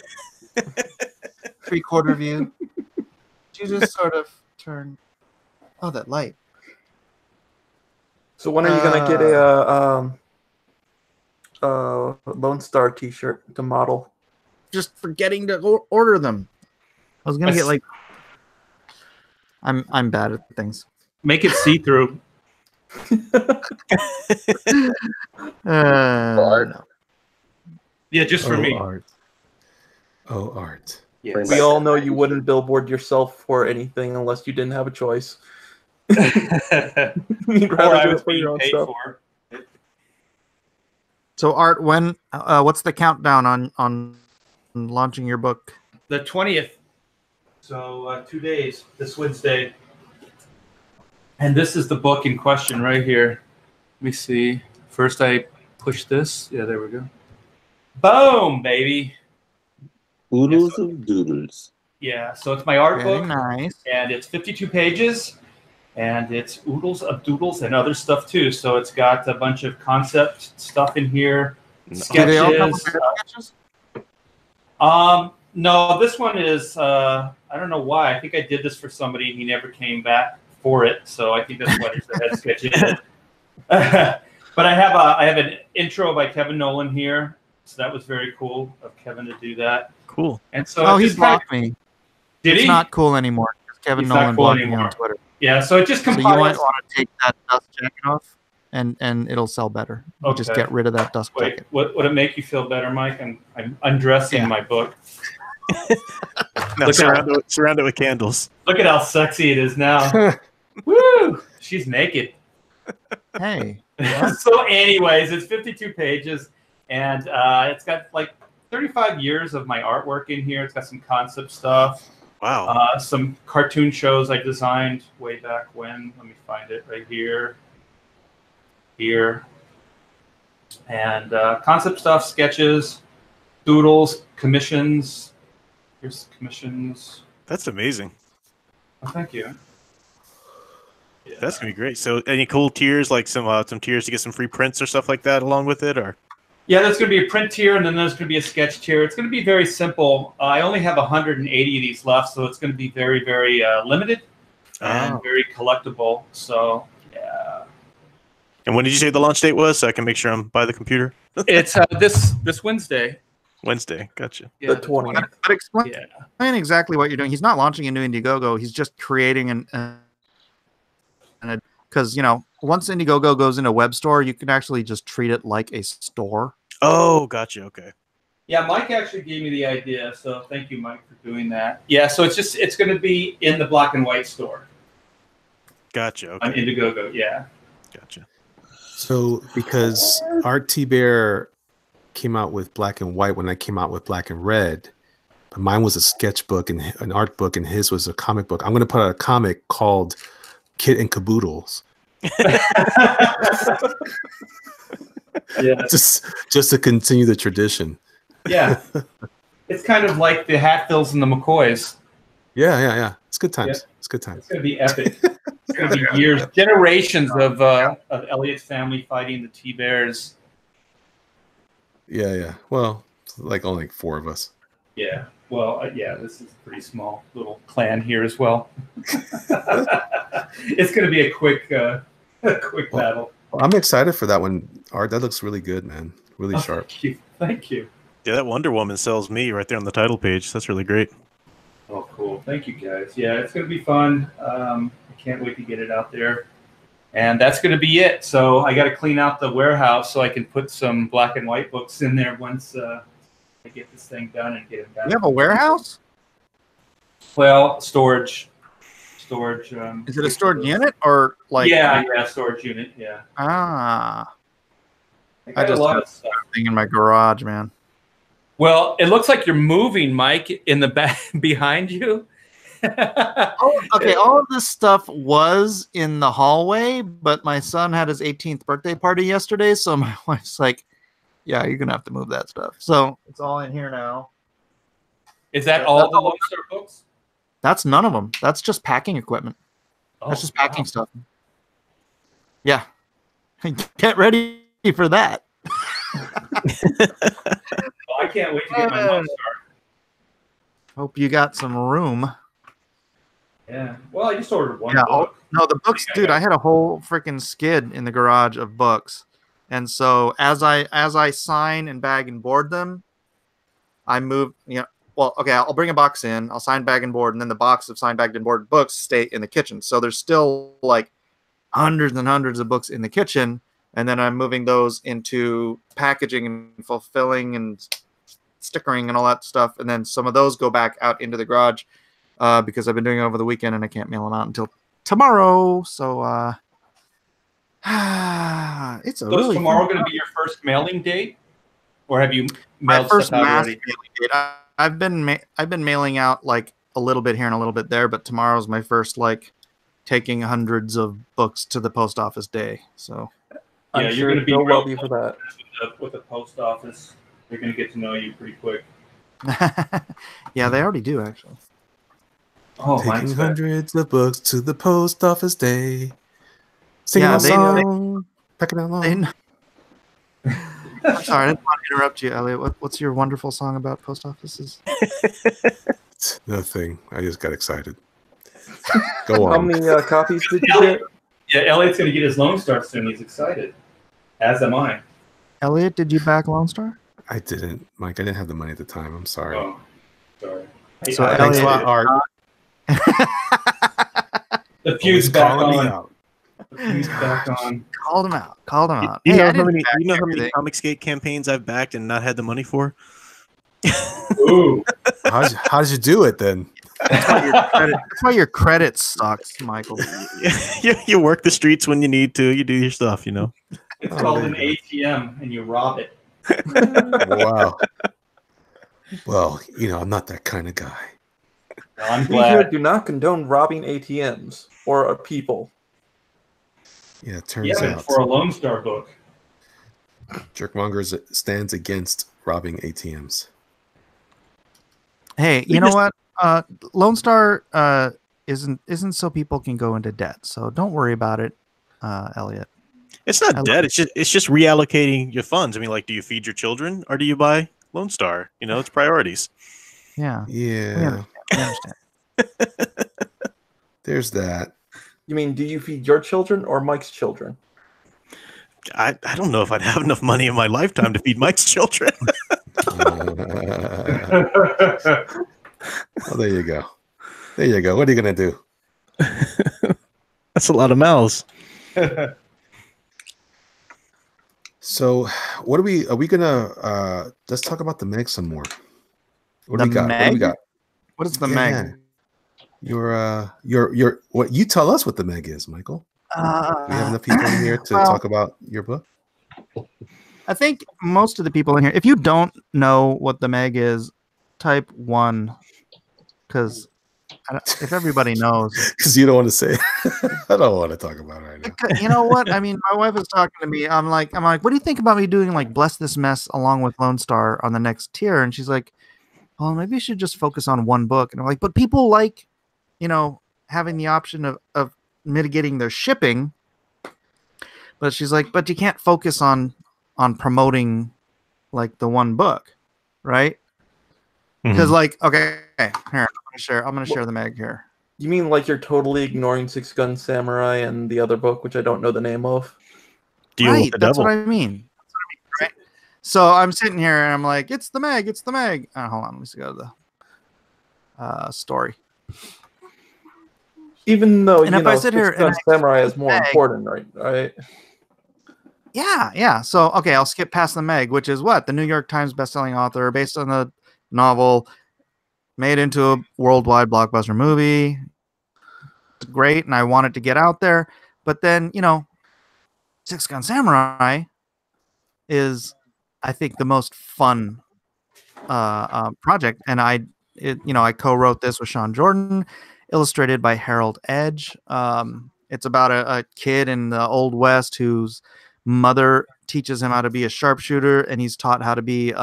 Speaker 1: 3/4 view. You just sort of turn. Oh, that light.
Speaker 2: So when are you gonna get a Lone Star T-shirt to model?
Speaker 1: Just forgetting to order them. I was gonna get like. I'm bad at things.
Speaker 5: Make it see through.
Speaker 6: Art.
Speaker 1: No.
Speaker 5: Yeah, just for me.
Speaker 3: Art. Oh, art.
Speaker 5: Yes.
Speaker 2: We all know you wouldn't billboard yourself for anything unless you didn't have a choice. You'd
Speaker 5: Or
Speaker 2: rather
Speaker 5: I
Speaker 2: do
Speaker 5: was
Speaker 2: it for your
Speaker 5: being
Speaker 2: own
Speaker 5: paid
Speaker 2: stuff.
Speaker 5: for.
Speaker 1: So, Art, when? What's the countdown on launching your book?
Speaker 5: The 20th. So 2 days, this Wednesday. And this is the book in question right here. Let me see. First I push this. Yeah, there we go. Boom, baby.
Speaker 6: Oodles of doodles.
Speaker 5: Yeah, so it's my art
Speaker 1: Very
Speaker 5: book.
Speaker 1: nice.
Speaker 5: And it's 52 pages. And it's oodles of doodles and other stuff too. So it's got a bunch of concept stuff in here.
Speaker 1: Do they all come with
Speaker 5: Sketches.
Speaker 1: sketches?
Speaker 5: No, this one is I don't know why. I think I did this for somebody and he never came back for it. So I think that's why there's a head sketch in it. But I have an intro by Kevin Nolan here. So that was very cool of Kevin to do that.
Speaker 4: Cool.
Speaker 5: And so
Speaker 1: Oh,
Speaker 5: it
Speaker 1: he
Speaker 5: just kinda-
Speaker 1: blocked me.
Speaker 5: Did
Speaker 1: It's
Speaker 5: he?
Speaker 1: not cool anymore. Kevin
Speaker 5: It's not
Speaker 1: Nolan
Speaker 5: cool
Speaker 1: blocked me
Speaker 5: anymore.
Speaker 1: on Twitter.
Speaker 5: Yeah, so it just
Speaker 1: So you
Speaker 5: compiles.
Speaker 1: might want to take that dust jacket off, and it'll sell better. You Just
Speaker 5: Okay.
Speaker 1: get rid of that dust
Speaker 5: Wait,
Speaker 1: jacket.
Speaker 5: would it make you feel better, Mike? I'm undressing
Speaker 1: Yeah.
Speaker 5: my book.
Speaker 4: Now
Speaker 5: Look
Speaker 4: surround it with candles.
Speaker 5: Look at how sexy it is now. Woo! She's naked.
Speaker 1: Hey,
Speaker 5: So, anyways, it's 52 pages, and it's got like 35 years of my artwork in here. It's got some concept stuff,
Speaker 4: Wow.
Speaker 5: some cartoon shows I designed way back when. Let me find it right here. Here. And concept stuff, sketches, doodles, commissions. Here's commissions.
Speaker 4: That's amazing.
Speaker 5: Oh, thank you.
Speaker 4: That's gonna be great. So, any cool tiers, like some tiers to get some free prints or stuff like that along with it, or?
Speaker 5: Yeah, there's going to be a print tier, and then there's going to be a sketch tier. It's going to be very simple. I only have 180 of these left, so it's going to be very, very limited and very collectible. So, yeah.
Speaker 4: And when did you say the launch date was, so I can make sure I'm by the computer?
Speaker 5: It's this Wednesday.
Speaker 4: Wednesday, gotcha.
Speaker 5: Yeah,
Speaker 2: The 20th.
Speaker 1: But explain exactly what you're doing. He's not launching a new Indiegogo. He's just creating because once Indiegogo goes in a web store, you can actually just treat it like a store.
Speaker 4: Oh, gotcha. Okay.
Speaker 5: Yeah, Mike actually gave me the idea, so thank you, Mike, for doing that. Yeah, so it's going to be in the black and white store.
Speaker 4: Gotcha. Okay.
Speaker 5: On Indiegogo, yeah.
Speaker 4: Gotcha.
Speaker 3: So because Art T Bear came out with black and white when I came out with black and red, but mine was a sketchbook and an art book, and his was a comic book. I'm going to put out a comic called Kit and Caboodles.
Speaker 5: Yeah,
Speaker 3: just to continue the tradition.
Speaker 5: Yeah, it's kind of like the Hatfields and the McCoys.
Speaker 3: Yeah. It's good times.
Speaker 5: Yeah.
Speaker 3: It's good times.
Speaker 5: It's going to be epic. It's going to be years, generations of Elliot's family fighting the T-Bears.
Speaker 3: Yeah. Well, like only 4 of us.
Speaker 5: Yeah. Well, yeah, this is a pretty small little clan here as well. It's going to be a quick battle.
Speaker 3: Well, I'm excited for that one, Art. That looks really good, man. Really sharp.
Speaker 5: Thank you.
Speaker 4: Yeah, that Wonder Woman sells me right there on the title page. That's really great.
Speaker 5: Oh, cool. Thank you, guys. Yeah, it's going to be fun. I can't wait to get it out there. And that's going to be it. So I got to clean out the warehouse so I can put some black and white books in there once I get this thing done and get it back.
Speaker 1: You have a warehouse?
Speaker 5: Well, storage.
Speaker 1: Is it a storage unit or like?
Speaker 5: Yeah, storage unit. Yeah.
Speaker 1: Ah.
Speaker 5: I got a lot of stuff
Speaker 1: in my garage, man.
Speaker 5: Well, it looks like you're moving, Mike, in the back behind you.
Speaker 1: Okay, all of this stuff was in the hallway, but my son had his 18th birthday party yesterday, so my wife's like, "Yeah, you're gonna have to move that stuff." So it's all in here now.
Speaker 5: Is that all the LONESTAR books?
Speaker 1: That's none of them. That's just packing equipment. That's just packing stuff. Yeah. Get ready for that.
Speaker 5: Well, I can't wait to get my LONESTAR.
Speaker 1: Hope you got some room.
Speaker 5: Yeah. Well, I just ordered one
Speaker 1: Yeah.
Speaker 5: book.
Speaker 1: No, the books, dude. I had a whole freaking skid in the garage of books, and so as I sign and bag and board them, I move. Well, okay, I'll bring a box in, I'll sign, bag, and board, and then the box of signed, bagged, and boarded books stay in the kitchen. So there's still like hundreds and hundreds of books in the kitchen, and then I'm moving those into packaging and fulfilling and stickering and all that stuff, and then some of those go back out into the garage because I've been doing it over the weekend, and I can't mail them out until tomorrow. So it's a
Speaker 5: So
Speaker 1: really
Speaker 5: is tomorrow going to be your first mailing date, or have you
Speaker 1: my
Speaker 5: mailed
Speaker 1: first
Speaker 5: stuff out
Speaker 1: mass
Speaker 5: already?
Speaker 1: mailing date. I've been mailing out like a little bit here and a little bit there, but tomorrow's my first like taking hundreds of books to the post office day. So
Speaker 5: Yeah,
Speaker 2: I'm
Speaker 5: you're going to be
Speaker 2: they'll
Speaker 5: real
Speaker 2: love you for that.
Speaker 5: with the post office. They're going to get to know you pretty quick.
Speaker 1: yeah, they already do actually.
Speaker 5: Oh,
Speaker 3: Taking hundreds of books to the post office day. Singing
Speaker 1: Yeah,
Speaker 3: a song. Packing out long.
Speaker 1: I'm sorry, I didn't want to interrupt you, Elliot. What's your wonderful song about post offices?
Speaker 3: Nothing. I just got excited. Go
Speaker 2: How
Speaker 3: on.
Speaker 2: many copies did you get?
Speaker 5: Yeah, Elliot's going to get his LONESTAR soon. He's excited. As am I.
Speaker 1: Elliot, did you back Lone Star?
Speaker 3: I didn't, Mike. I didn't have the money at the time. I'm sorry.
Speaker 5: Oh, sorry.
Speaker 1: So
Speaker 3: Thanks a
Speaker 1: Elliot,
Speaker 3: lot, Art.
Speaker 5: The
Speaker 3: Always
Speaker 5: fuse back
Speaker 3: calling me
Speaker 5: on.
Speaker 3: out.
Speaker 5: The fuse back on.
Speaker 1: Called him out. Called him out.
Speaker 4: You
Speaker 1: Hey,
Speaker 4: know
Speaker 1: I
Speaker 4: how
Speaker 1: didn't
Speaker 4: many?
Speaker 1: back
Speaker 4: You know how many
Speaker 1: everything.
Speaker 4: Comicsgate campaigns I've backed and not had the money for?
Speaker 5: Ooh.
Speaker 3: How did you do it then?
Speaker 1: That's why your credit sucks, Michael.
Speaker 4: You work the streets when you need to. You do your stuff, you know.
Speaker 5: It's
Speaker 3: Oh,
Speaker 5: called an
Speaker 3: man.
Speaker 5: ATM, and you rob it.
Speaker 3: Wow. Well, I'm not that kind of guy.
Speaker 5: No, I'm
Speaker 2: We here
Speaker 5: glad.
Speaker 2: do not condone robbing ATMs or people.
Speaker 3: Yeah, it turns
Speaker 5: Yeah, but
Speaker 3: out
Speaker 5: for a LONESTAR book.
Speaker 3: Jerkmongers stands against robbing ATMs.
Speaker 1: Hey, you know what? Lone Star isn't so people can go into debt. So don't worry about it, Elliot.
Speaker 4: It's not debt. It's just reallocating your funds. I mean, like, do you feed your children or do you buy Lone Star? You know, it's priorities.
Speaker 1: Yeah.
Speaker 3: Yeah.
Speaker 1: We understand.
Speaker 3: There's that.
Speaker 2: You mean, do you feed your children or Mike's children?
Speaker 4: I don't know if I'd have enough money in my lifetime to feed Mike's children.
Speaker 3: Well, there you go. There you go. What are you gonna do?
Speaker 4: That's a lot of mouths.
Speaker 3: So, what are we gonna? Let's talk about the Meg some more. What do we got? What do we got?
Speaker 1: What is the Meg?
Speaker 3: Your what you tell us what the Meg is, Michael. Do we have enough people in here to talk about your book?
Speaker 1: I think most of the people in here, if you don't know what the Meg is, type 1, because if everybody knows,
Speaker 3: because you don't want to say it. I don't want to talk about it right now.
Speaker 1: You know what? I mean, my wife was talking to me. I'm like, what do you think about me doing like Bless This Mess along with Lone Star on the next tier? And she's like, well, maybe you should just focus on one book. And I'm like, but people like, having the option of mitigating their shipping. But she's like, but you can't focus on promoting like the one book, right? Because okay, here, I'm gonna share the Meg here.
Speaker 2: You mean like you're totally ignoring Six Gun Samurai and the other book, which I don't know the name of?
Speaker 4: Deal with the
Speaker 1: that's
Speaker 4: devil.
Speaker 1: what I mean. Right? So I'm sitting here and I'm like, it's the Meg, it's the Meg. Hold on, let me just go to the story.
Speaker 2: Even though
Speaker 1: and if I sit here and
Speaker 2: Samurai is more important, right?
Speaker 1: Yeah. So okay, I'll skip past the Meg, which is what? The New York Times bestselling author, based on the novel, made into a worldwide blockbuster movie. It's great, and I wanted to get out there. But then, Six Gun Samurai is, I think, the most fun project. And I co-wrote this with Sean Jordan, illustrated by Harold Edge. It's about a kid in the Old West whose mother teaches him how to be a sharpshooter, and he's taught how to be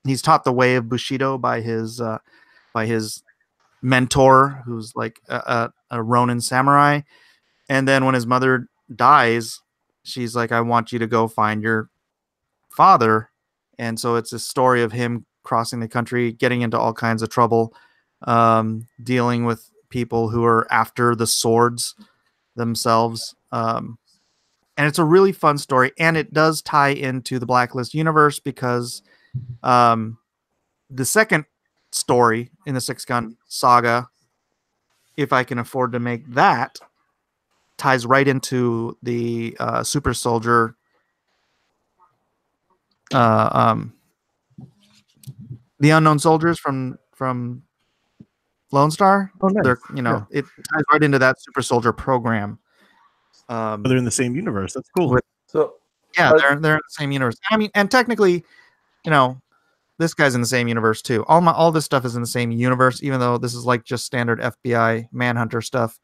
Speaker 1: he's taught the way of Bushido by his mentor, who's like a Ronin samurai. And then when his mother dies, she's like, I want you to go find your father. And so it's a story of him crossing the country, getting into all kinds of trouble, dealing with people who are after the swords themselves. And it's a really fun story, and it does tie into the Blacklist universe because the second story in the Six Gun saga, if I can afford to make that, ties right into the super soldier the unknown soldiers from Lone Star.
Speaker 2: Oh, nice.
Speaker 1: It ties right into that super soldier program.
Speaker 4: They're in the same universe. That's cool.
Speaker 1: They're in the same universe. I mean, and technically, this guy's in the same universe too. All this stuff is in the same universe, even though this is like just standard FBI Manhunter stuff.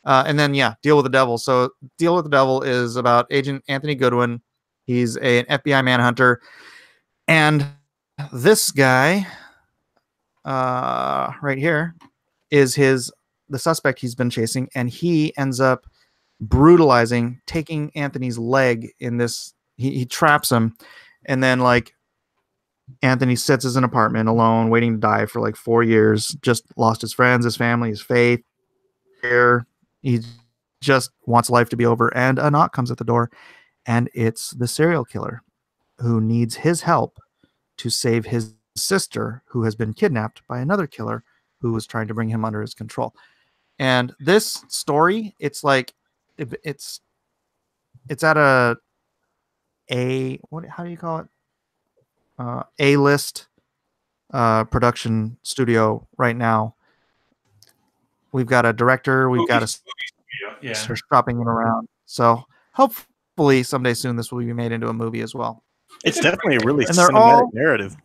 Speaker 1: And then Deal with the Devil. So Deal with the Devil is about Agent Anthony Goodwin. He's an FBI Manhunter, and this guy right here is the suspect he's been chasing, and he ends up brutalizing, taking Anthony's leg in this. He traps him, and then like Anthony sits in an apartment alone, waiting to die for like 4 years. Just lost his friends, his family, his faith. He just wants life to be over, and a knock comes at the door, and it's the serial killer who needs his help to save his sister, who has been kidnapped by another killer who was trying to bring him under his control. And this story, it's like it's at how do you call it? A-list production studio right now. We've got a director, we've got a shopping it around. So hopefully someday soon this will be made into a movie as well.
Speaker 4: It's definitely a really
Speaker 1: and they're
Speaker 4: cinematic narrative.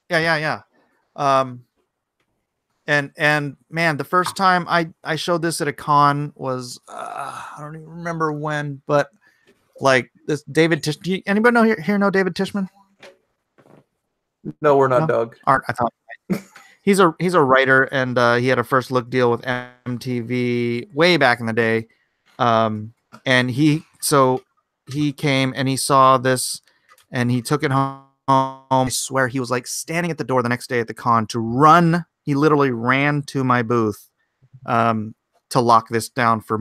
Speaker 1: Yeah. And man, the first time I showed this at a con was I don't even remember when, but like this David anybody know here know David Tishman?
Speaker 2: No, we're not, Doug.
Speaker 1: Art, I thought he's a writer, and he had a first look deal with MTV way back in the day. And he came and he saw this, and he took it home. I swear he was like standing at the door the next day at the con to run. He literally ran to my booth to lock this down for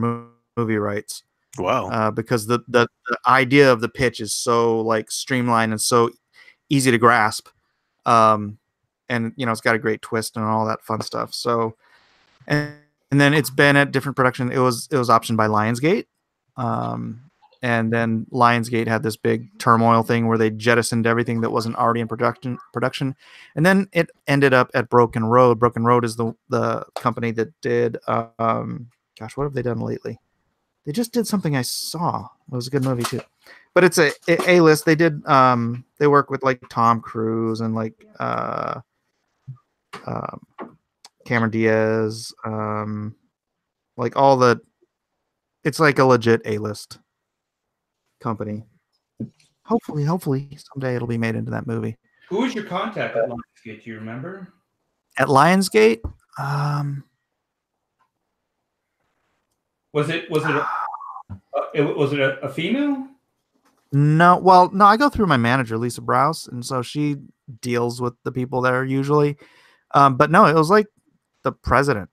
Speaker 1: movie rights.
Speaker 4: Wow.
Speaker 1: Because the idea of the pitch is so like streamlined and so easy to grasp. And it's got a great twist and all that fun stuff. So, and then it's been at different production. It was optioned by Lionsgate. And then Lionsgate had this big turmoil thing where they jettisoned everything that wasn't already in production. And then it ended up at Broken Road. Broken Road is the company that did, gosh, what have they done lately? They just did something I saw. It was a good movie too, but it's a A-list. They did, they work with like Tom Cruise and like, Cameron Diaz, like all the, it's like a legit A-list company. Hopefully someday it'll be made into that movie.
Speaker 5: Who was your contact at Lionsgate? Do you remember?
Speaker 1: At Lionsgate,
Speaker 5: was it a female?
Speaker 1: no. Well, no. I go through my manager, Lisa Browse, and so she deals with the people there usually. But no, it was like the president.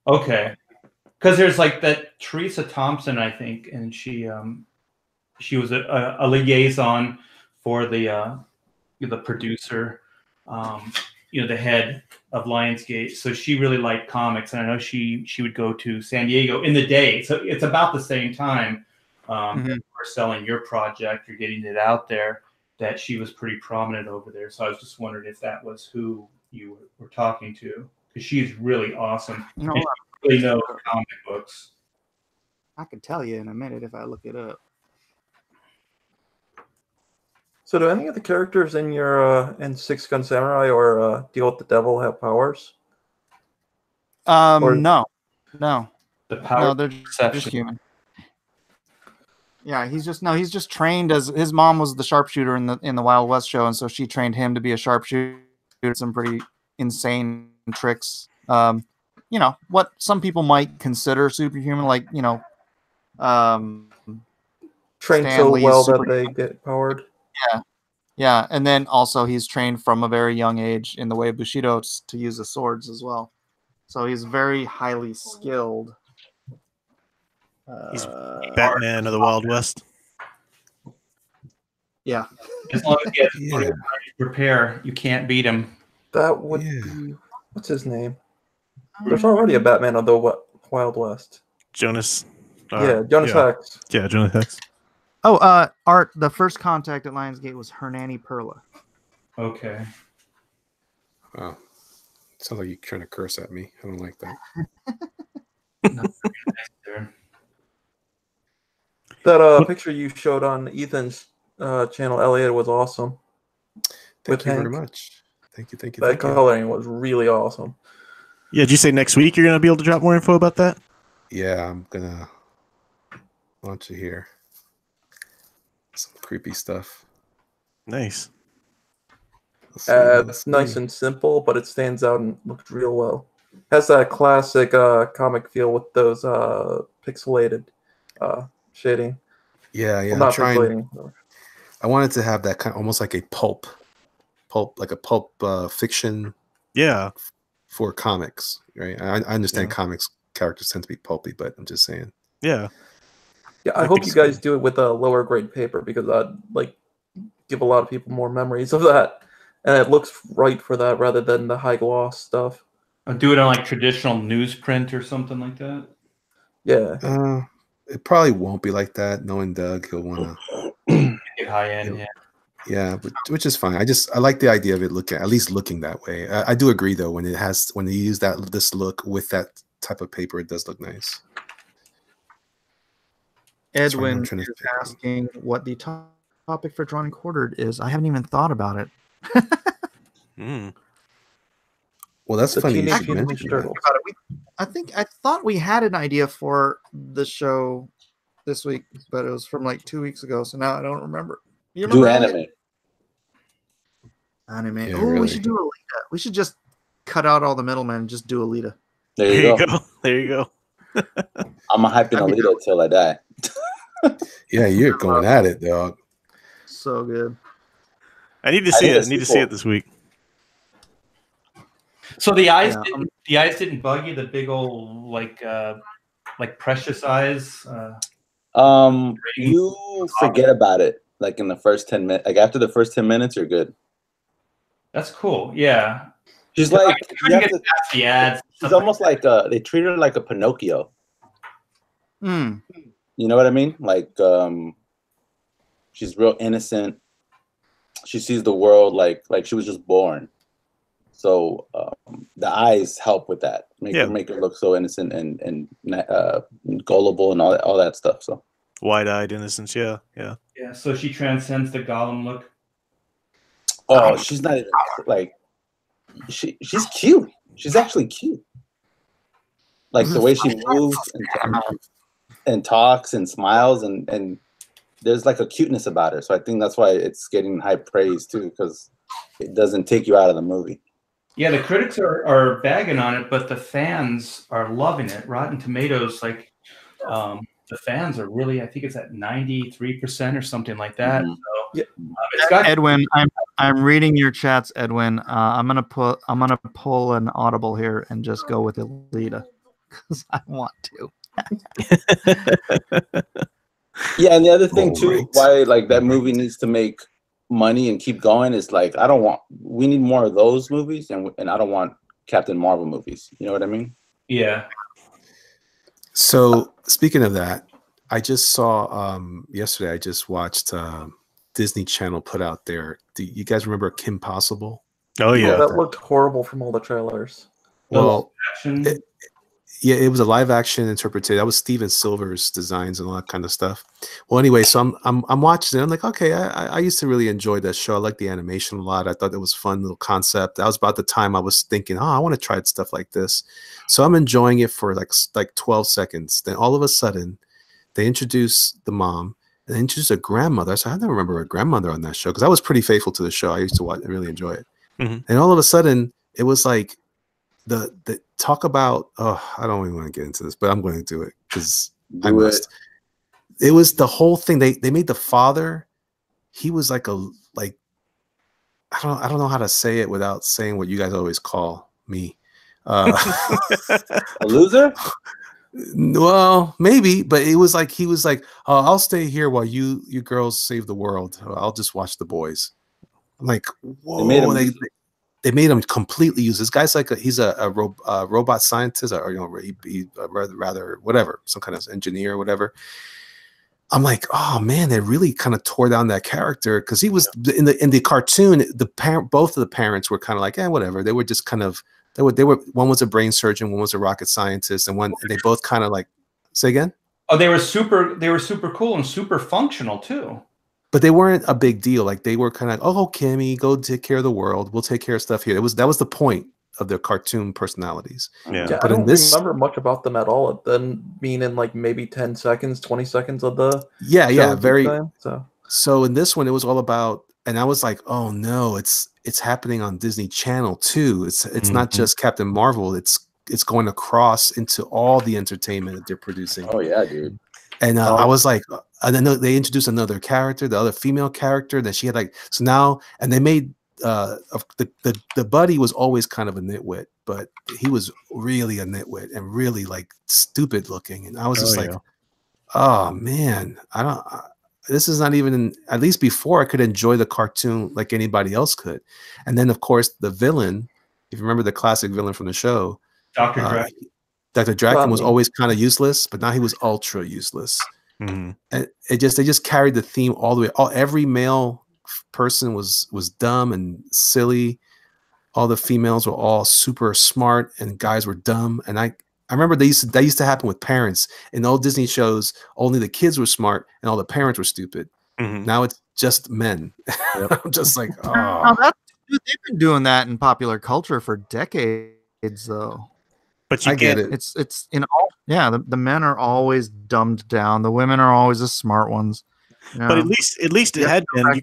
Speaker 5: Okay, because there's like that Teresa Thompson, I think, and she was a liaison for the producer, the head of Lionsgate. So she really liked comics, and I know she would go to San Diego in the day. So it's about the same time we're selling your project, you're getting it out there, that she was pretty prominent over there. So I was just wondering if that was who you were talking to, because she's really awesome.
Speaker 1: You know,
Speaker 5: and she really knows comic books.
Speaker 1: I can tell you in a minute if I look it up.
Speaker 2: So do any of the characters in your in Six Gun Samurai or Deal with the Devil have powers?
Speaker 1: No.
Speaker 5: The power
Speaker 1: No, they're just human. Yeah, he's just trained as his mom was the sharpshooter in the Wild West show, and so she trained him to be a sharpshooter. Some pretty insane tricks. What some people might consider superhuman, like
Speaker 2: trained so well that they get powered.
Speaker 1: Yeah, and then also he's trained from a very young age in the way of Bushido to use the swords as well. So he's very highly skilled.
Speaker 4: He's Batman of the Wild West.
Speaker 1: Yeah.
Speaker 5: As long as he has to prepare, you can't beat him.
Speaker 2: That would be, what's his name? There's already a Batman of the Wild West.
Speaker 4: Jonas.
Speaker 2: Jonas Hex.
Speaker 4: Yeah, Jonas Hex.
Speaker 1: Oh, Art, the first contact at Lionsgate was Hernani Perla.
Speaker 5: Okay.
Speaker 3: Wow. Sounds like you're trying to curse at me. I don't like that.
Speaker 2: That picture you showed on Ethan's channel, Elliot, was awesome.
Speaker 3: Thank you very much. Thank you.
Speaker 2: That coloring was really awesome.
Speaker 4: Yeah, did you say next week you're going to be able to drop more info about that?
Speaker 3: Yeah, I'm going to launch it here. Some creepy stuff.
Speaker 4: Nice.
Speaker 2: It's nice and simple, but it stands out and looks real well. Has that classic comic feel with those pixelated shading.
Speaker 3: Yeah.
Speaker 2: Well, not pixelating.
Speaker 3: I wanted to have that kind of almost like a pulp fiction.
Speaker 4: Yeah.
Speaker 3: For comics, right? I understand comics characters tend to be pulpy, but I'm just saying.
Speaker 2: Yeah. Yeah, I hope you guys do it with a lower grade paper, because I'd give a lot of people more memories of that, and it looks right for that rather than the high gloss stuff.
Speaker 5: Do it on traditional newsprint or something like that.
Speaker 2: Yeah.
Speaker 3: It probably won't be like that. Knowing Doug, he'll want to
Speaker 5: get high end.
Speaker 3: Yeah, but which is fine. I like the idea of it looking that way. I do agree though, when you use this look with that type of paper, it does look nice.
Speaker 1: Edwin is asking what the topic for Drawn and Quartered is. I haven't even thought about it.
Speaker 3: Well, that's funny you should mention that.
Speaker 1: I thought we had an idea for the show this week, but it was from 2 weeks ago, so now I don't remember. You remember
Speaker 6: anime.
Speaker 1: Anime.
Speaker 3: Yeah,
Speaker 1: Oh,
Speaker 3: really.
Speaker 1: we should do Alita. We should just cut out all the middlemen and just do Alita.
Speaker 6: There you go.
Speaker 4: There you go.
Speaker 6: I'm a hyping Alita till I die.
Speaker 3: Yeah, you're going at it, dog.
Speaker 1: So good.
Speaker 4: I need to see it. I need to see it this week.
Speaker 5: So the eyes,
Speaker 1: Yeah,
Speaker 5: didn't bug you. The big old like precious eyes.
Speaker 6: You forget about it like in the first 10 minutes. Like after the first 10 minutes, you're good.
Speaker 5: That's cool. Yeah.
Speaker 6: She's like,
Speaker 5: you have to, the ads.
Speaker 6: she's almost like they treat her like a Pinocchio.
Speaker 1: Mm.
Speaker 6: You know what I mean? Like she's real innocent. She sees the world like she was just born. So the eyes help with that. Make her look so innocent and gullible and all that stuff. So
Speaker 4: wide-eyed innocence. Yeah.
Speaker 5: So she transcends the Gollum look.
Speaker 6: Oh, she's not even like she's cute. She's actually cute. Like the way she moves and talks and smiles and there's like a cuteness about her. So I think that's why it's getting high praise too, because it doesn't take you out of the movie.
Speaker 5: Yeah, the critics are bagging on it, but the fans are loving it. Rotten Tomatoes, like the fans are really, I think it's at 93% or something like that.
Speaker 6: Mm-hmm.
Speaker 5: So it's got
Speaker 1: Edwin, I'm reading your chats, Edwin. I'm gonna pull an audible here and just go with Alita because I want to.
Speaker 6: Yeah, and the other thing too, why like that movie needs to make money and keep going is like we need more of those movies, and I don't want Captain Marvel movies. You know what I mean?
Speaker 5: Yeah.
Speaker 3: So speaking of that, I just saw yesterday. I just watched Disney Channel put out there. Do you guys remember Kim Possible?
Speaker 4: Oh yeah,
Speaker 2: that looked horrible from all the trailers.
Speaker 3: Well, it was a live action interpretation. That was Steven Silver's designs and all that kind of stuff. Well, anyway, so I'm watching it. I'm like, okay, I used to really enjoy that show. I like the animation a lot. I thought it was a fun little concept. That was about the time I was thinking, I want to try stuff like this. So I'm enjoying it for like 12 seconds. Then all of a sudden, they introduce the mom and they introduce a grandmother. So I never remember a grandmother on that show because I was pretty faithful to the show. I used to watch and really enjoy it. Mm-hmm. And all of a sudden, it was like the talk about I don't even want to get into this, but I'm going to do it because I must. It was the whole thing. They made the father. He was like I don't know how to say it without saying what you guys always call me.
Speaker 6: A loser?
Speaker 3: Well, maybe, but it was like he was like, I'll stay here while you girls save the world. I'll just watch the boys. I'm like, whoa! They made him completely useless. This guy's like he's a robot scientist, or rather whatever, some kind of engineer or whatever. I'm like, oh man, they really kind of tore down that character because he was in the cartoon. Both of the parents were kind of like, whatever. They were just kind of they were one was a brain surgeon, one was a rocket scientist, and they both kind of like say again.
Speaker 5: Oh, they were super cool and super functional too.
Speaker 3: But they weren't a big deal. Like they were kind of like, oh, Kimmy, go take care of the world. We'll take care of stuff here. That was the point of their cartoon personalities.
Speaker 2: Yeah, but I don't remember much about them at all. Then being in like maybe 10 seconds, 20 seconds of the
Speaker 3: very
Speaker 2: time,
Speaker 3: so in this one it was all about, and I was like, oh no, it's happening on Disney Channel too. It's not just Captain Marvel. It's going across into all the entertainment that they're producing.
Speaker 6: Oh yeah, dude.
Speaker 3: And I was like, and then they introduced another character, the other female character that she had and they made the buddy was always kind of a nitwit, but he was really a nitwit and really like stupid looking. And I was just like, oh man, this is not even at least before I could enjoy the cartoon like anybody else could. And then of course the villain, if you remember the classic villain from the show, Dr. Draken was always kind of useless, but now he was ultra useless. Mm-hmm. And they just carried the theme all the way. Every male person was dumb and silly. All the females were all super smart, and guys were dumb. And I remember that used to happen with parents in old Disney shows. Only the kids were smart, and all the parents were stupid. Mm-hmm. Now it's just men. Yep. I'm just like,
Speaker 1: they've been doing that in popular culture for decades, though.
Speaker 4: But you get it.
Speaker 1: It's in all. Yeah, the men are always dumbed down. The women are always the smart ones. You know?
Speaker 4: But at least it had been.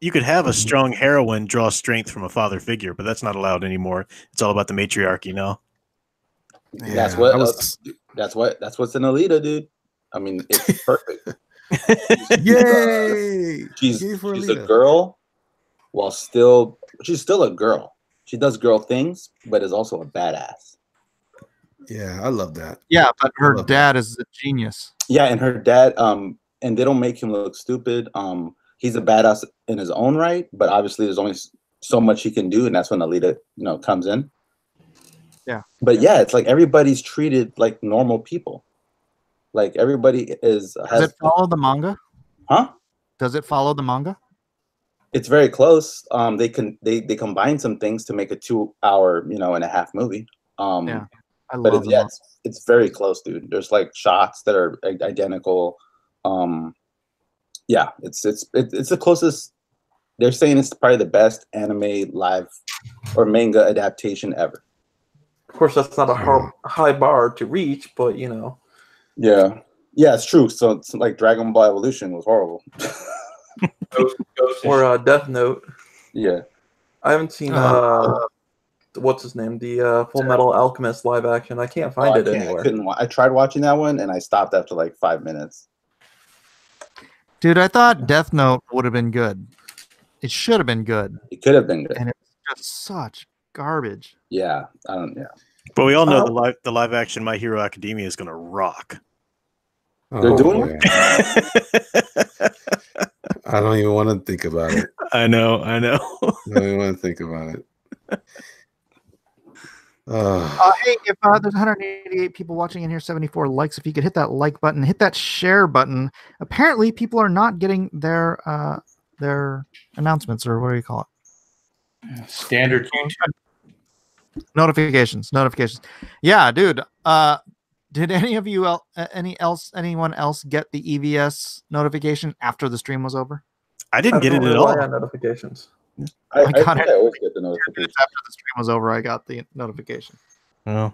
Speaker 4: You could have a strong heroine draw strength from a father figure, but that's not allowed anymore. It's all about the matriarchy now.
Speaker 3: Yeah,
Speaker 6: That's what's in Alita, dude. I mean, it's perfect.
Speaker 3: Yay!
Speaker 6: She's
Speaker 3: Yay for
Speaker 6: a
Speaker 3: Alita.
Speaker 6: girl, while she's still a girl. She does girl things, but is also a badass.
Speaker 3: Yeah, I love that.
Speaker 1: Yeah, but her
Speaker 3: love
Speaker 1: dad is a genius.
Speaker 6: Yeah, and her dad, and they don't make him look stupid. He's a badass in his own right, but obviously there's only so much he can do, and that's when Alita, comes in.
Speaker 1: Yeah.
Speaker 6: But yeah, it's like everybody's treated like normal people. Like everybody
Speaker 1: Does it follow the manga?
Speaker 6: Huh?
Speaker 1: Does it follow the manga?
Speaker 6: It's very close. They combine some things to make a 2-hour, and a half movie.
Speaker 1: Yeah, I
Speaker 6: but
Speaker 1: love them.
Speaker 6: it's very close, dude. There's like shots that are identical. Yeah, it's the closest. They're saying it's probably the best anime live or manga adaptation ever.
Speaker 2: Of course, that's not a high bar to reach, but
Speaker 6: Yeah, it's true. So it's like Dragon Ball Evolution was horrible.
Speaker 2: Or Death Note.
Speaker 6: Yeah,
Speaker 2: I haven't seen what's his name, the Full Metal Alchemist live action. I can't find it anywhere.
Speaker 6: I tried watching that one and I stopped after like 5 minutes.
Speaker 1: Dude, I thought Death Note would have been good. It should have been good.
Speaker 6: It could have been good.
Speaker 1: And it's just such garbage.
Speaker 6: Yeah,
Speaker 4: But we all know the live action My Hero Academia is going to rock.
Speaker 6: They're doing
Speaker 3: it. I don't even want to think about it.
Speaker 4: I know.
Speaker 3: I don't even want to think about it.
Speaker 1: Hey, if there's 188 people watching in here, 74 likes, if you could hit that like button, hit that share button. Apparently, people are not getting their announcements, or what do you call it?
Speaker 5: Standard
Speaker 1: Notifications. Yeah, dude. Did any of you anyone else get the EVS notification after the stream was over?
Speaker 4: I didn't get it at all.
Speaker 2: Notifications.
Speaker 6: I always get the notification
Speaker 1: after the stream was over. I got the notification.
Speaker 4: Oh.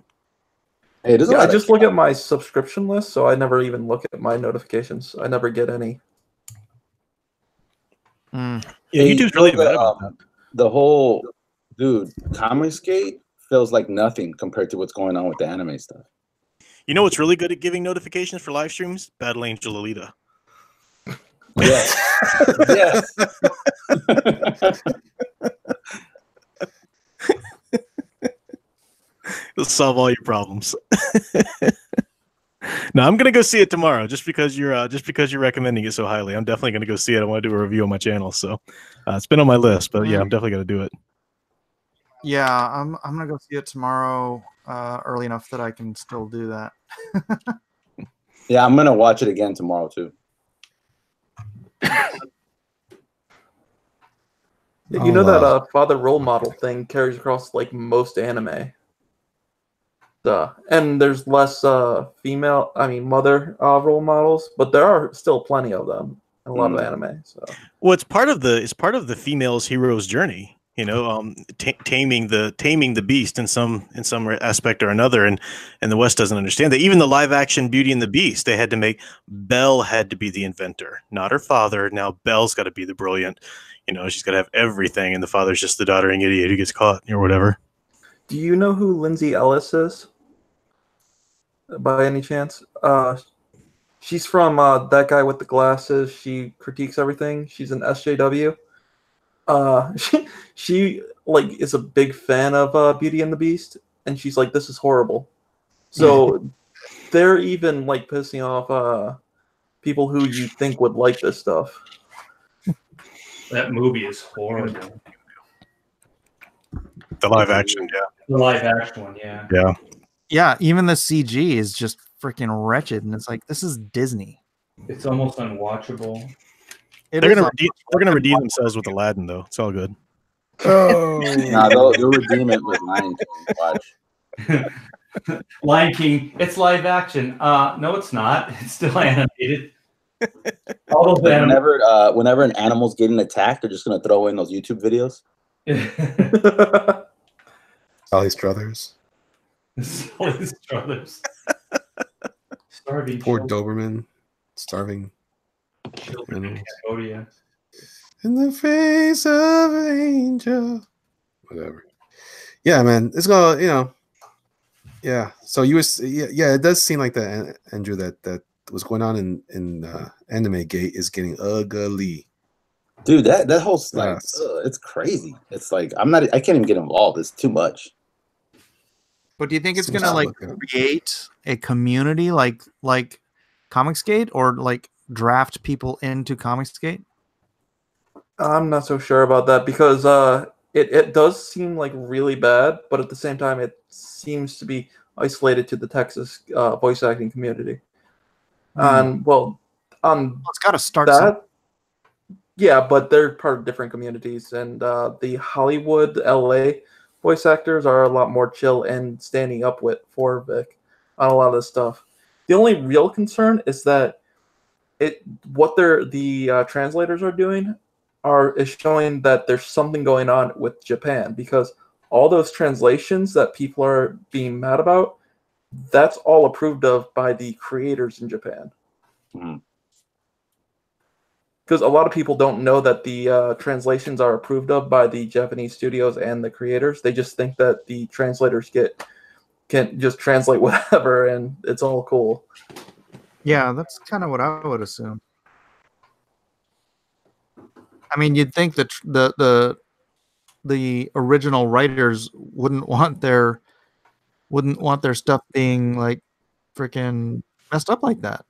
Speaker 6: Hey,
Speaker 2: I just look at my subscription list, so I never even look at my notifications. I never get any.
Speaker 4: Yeah, YouTube's really bad about that.
Speaker 6: The whole Comics Gate feels like nothing compared to what's going on with the anime stuff.
Speaker 4: You know what's really good at giving notifications for live streams? Battle Angel Alita.
Speaker 6: Yes. Yes.
Speaker 4: It'll solve all your problems. No, I'm gonna go see it tomorrow, just because you're recommending it so highly. I'm definitely gonna go see it. I want to do a review on my channel, so it's been on my list. But yeah, I'm definitely gonna do it.
Speaker 1: Yeah, I'm gonna go see it tomorrow, early enough that I can still do that.
Speaker 6: Yeah, I'm gonna watch it again tomorrow too.
Speaker 2: You know that father role model thing carries across like most anime. And there's less mother role models, but there are still plenty of them in a lot of anime. So
Speaker 4: well, it's part of the female's hero's journey. Taming the beast in some aspect or another, and the West doesn't understand that. Even the live action Beauty and the Beast, they had to make Belle had to be the inventor, not her father. Now Belle's got to be the brilliant. She's got to have everything, and the father's just the doddering idiot who gets caught or whatever.
Speaker 2: Do you know who Lindsay Ellis is? By any chance? She's from That Guy with the Glasses. She critiques everything. She's an SJW. She is a big fan of Beauty and the Beast, and she's like, this is horrible. So they're even pissing off people who you think would like this stuff.
Speaker 5: That movie is horrible.
Speaker 4: The live action, yeah.
Speaker 5: The live action one, yeah.
Speaker 4: Yeah.
Speaker 1: Yeah, even the CG is just freaking wretched, and it's like, this is Disney.
Speaker 5: It's almost unwatchable.
Speaker 4: They're gonna redeem themselves with Aladdin, though. It's all good.
Speaker 3: Oh,
Speaker 6: nah, they'll redeem it with Lion King. Watch.
Speaker 5: Lion King. It's live action. No, it's not. It's still animated.
Speaker 6: Whenever an animal's getting attacked, they're just gonna throw in those YouTube videos.
Speaker 3: Sally Struthers.
Speaker 5: Sally Struthers. Starving.
Speaker 3: Poor Doberman. Starving.
Speaker 5: Children in Cambodia.
Speaker 3: In the face of an angel. Whatever. Yeah, man. It's gonna, yeah. So you was, yeah. It does seem like that, Andrew. That what's going on in Anime Gate is getting ugly.
Speaker 6: Dude, that whole like,
Speaker 3: Yes.
Speaker 6: it's crazy. It's like I can't even get involved. It's too much.
Speaker 1: But do you think it's
Speaker 3: Seems
Speaker 1: gonna
Speaker 3: to
Speaker 1: like
Speaker 3: look good.
Speaker 1: create a community like Comicsgate, or like draft people into Comicsgate?
Speaker 2: I'm not so sure about that because it does seem like really bad, but at the same time, it seems to be isolated to the Texas voice acting community. And well, on
Speaker 1: It's got to start. Some
Speaker 2: that, yeah, but they're part of different communities, and the Hollywood, LA voice actors are a lot more chill and standing up for Vic on a lot of this stuff. The only real concern is that what the translators are doing is showing that there's something going on with Japan, because all those translations that people are being mad about, that's all approved of by the creators in Japan. Because a lot of people don't know that the translations are approved of by the Japanese studios and the creators. They just think that the translators can just translate whatever and it's all cool.
Speaker 1: Yeah, that's kind of what I would assume. I mean, you'd think that the original writers wouldn't want their stuff being like freaking messed up like that.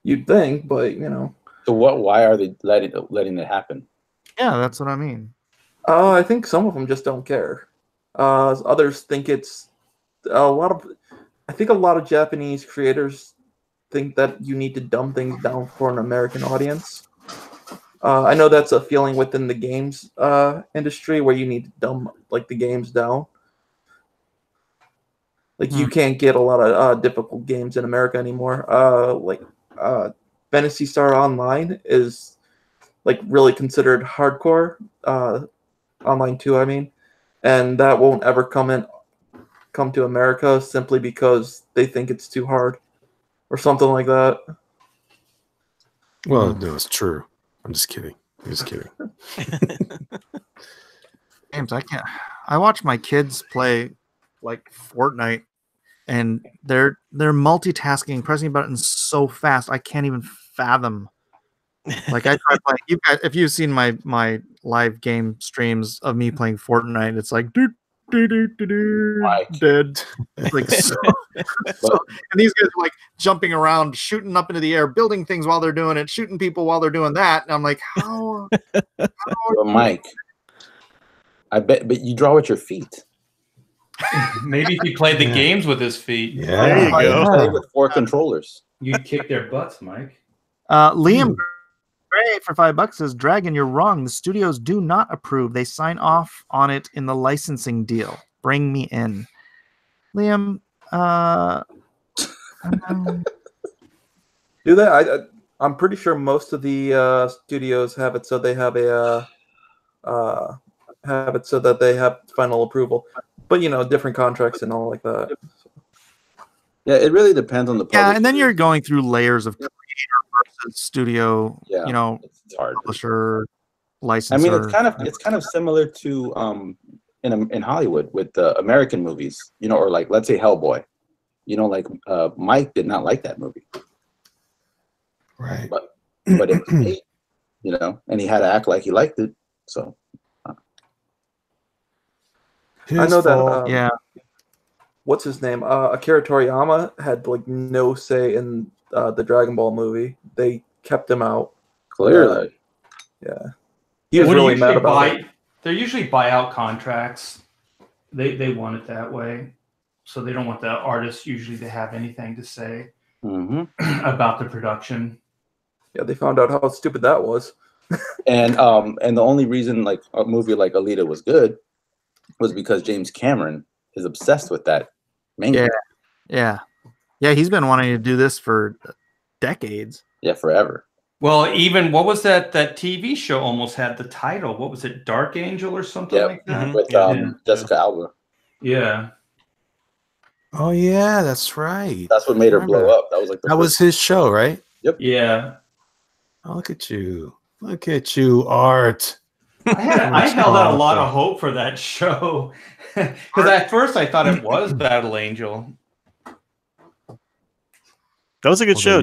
Speaker 2: You'd think, but
Speaker 6: So why are they letting it happen?
Speaker 1: Yeah, that's what I mean.
Speaker 2: I think some of them just don't care. Others think it's I think a lot of Japanese creators think that you need to dumb things down for an American audience. I know that's a feeling within the games industry where you need to dumb like the games down. Like you can't get a lot of difficult games in America anymore. Phantasy Star Online is like really considered hardcore. Online 2, I mean, and that won't ever come to America simply because they think it's too hard or something like that.
Speaker 3: Well, no, it's true. I'm just kidding.
Speaker 1: Games, I watch my kids play like Fortnite, and they're multitasking, pressing buttons so fast I can't even fathom. Like I try playing. You guys, if you've seen my live game streams of me playing Fortnite, it's like dead. It's like and these guys are like jumping around, shooting up into the air, building things while they're doing it, shooting people while they're doing that. And I'm like, how
Speaker 6: Well, Mike, I but you draw with your feet.
Speaker 5: Maybe if he played the games with his feet,
Speaker 3: Yeah,
Speaker 4: There you go.
Speaker 6: Play with 4 controllers.
Speaker 5: you'd kick their butts, Mike.
Speaker 1: Liam Gray for $5 says, Dragon, you're wrong. The studios do not approve. They sign off on it in the licensing deal. Bring me in. Liam,
Speaker 2: Do that? I'm pretty sure most of the studios have it so they have that they have final approval. But different contracts and all like that.
Speaker 6: Yeah, it really depends on the publisher.
Speaker 1: yeah, and then you're going through layers of creator versus studio,
Speaker 6: Yeah, it's hard.
Speaker 1: publisher, licensor.
Speaker 6: I mean, it's kind of similar to in Hollywood with the American movies, or like let's say Hellboy. Mike did not like that movie.
Speaker 3: Right.
Speaker 6: But it was made, and he had to act like he liked it. So
Speaker 2: I know that.
Speaker 1: yeah.
Speaker 2: What's his name? Akira Toriyama had like no say in the Dragon Ball movie. They kept him out.
Speaker 6: clearly,
Speaker 2: Yeah, he was really mad about it.
Speaker 5: They're usually buyout contracts. They want it that way, so they don't want the artists usually to have anything to say about the production.
Speaker 2: Yeah, they found out how stupid that was.
Speaker 6: and the only reason like a movie like Alita was good was because James Cameron is obsessed with that manga.
Speaker 1: Yeah. He's been wanting to do this for decades.
Speaker 6: Yeah, forever.
Speaker 5: Well, even what was that TV show almost had the title? What was it, Dark Angel or something like that?
Speaker 6: With Jessica Alba.
Speaker 5: Yeah.
Speaker 3: Oh yeah, that's right.
Speaker 6: That's what made her blow up. That was like
Speaker 3: that was his show, right?
Speaker 6: Yep.
Speaker 5: Yeah.
Speaker 3: Oh, look at you. Look at you, Art.
Speaker 5: I held out a lot of hope for that show because at first I thought it was Battle Angel.
Speaker 4: That was a good show.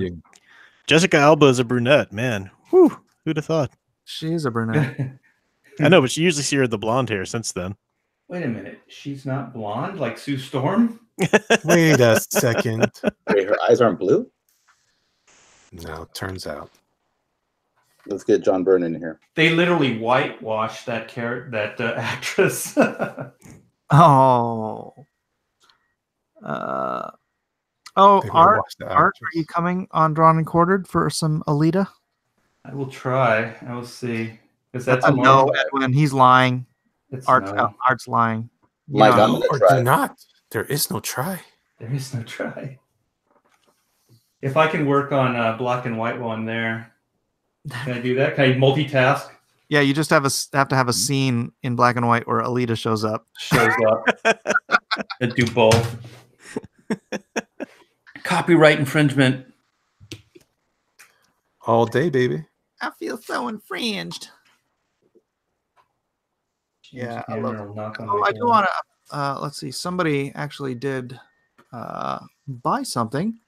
Speaker 4: Jessica Alba is a brunette, man. Whew, who'd have thought?
Speaker 1: She is a brunette.
Speaker 4: I know, but you usually see her with the blonde hair since then.
Speaker 5: Wait a minute. She's not blonde like Sue Storm?
Speaker 3: Wait a second.
Speaker 6: Wait, her eyes aren't blue?
Speaker 3: No, turns out.
Speaker 6: Let's get John Byrne in here.
Speaker 5: They literally whitewashed that actress.
Speaker 1: Oh. Art, are you coming on Drawn and Quartered for some Alita?
Speaker 5: I will try. I will see. Is
Speaker 1: That's a no, Edwin. He's lying. Art's lying.
Speaker 6: Mike, I'm gonna try.
Speaker 3: Do not. There is no try.
Speaker 5: There is no try. If I can work on black and white while I'm there, can I do that? Can I multitask?
Speaker 1: Yeah, you just have to have a scene in black and white where Alita shows up.
Speaker 5: And do both. Copyright infringement.
Speaker 3: All day, baby.
Speaker 1: I feel so infringed. Yeah, I love it. I do want to. Let's see. Somebody actually did buy something.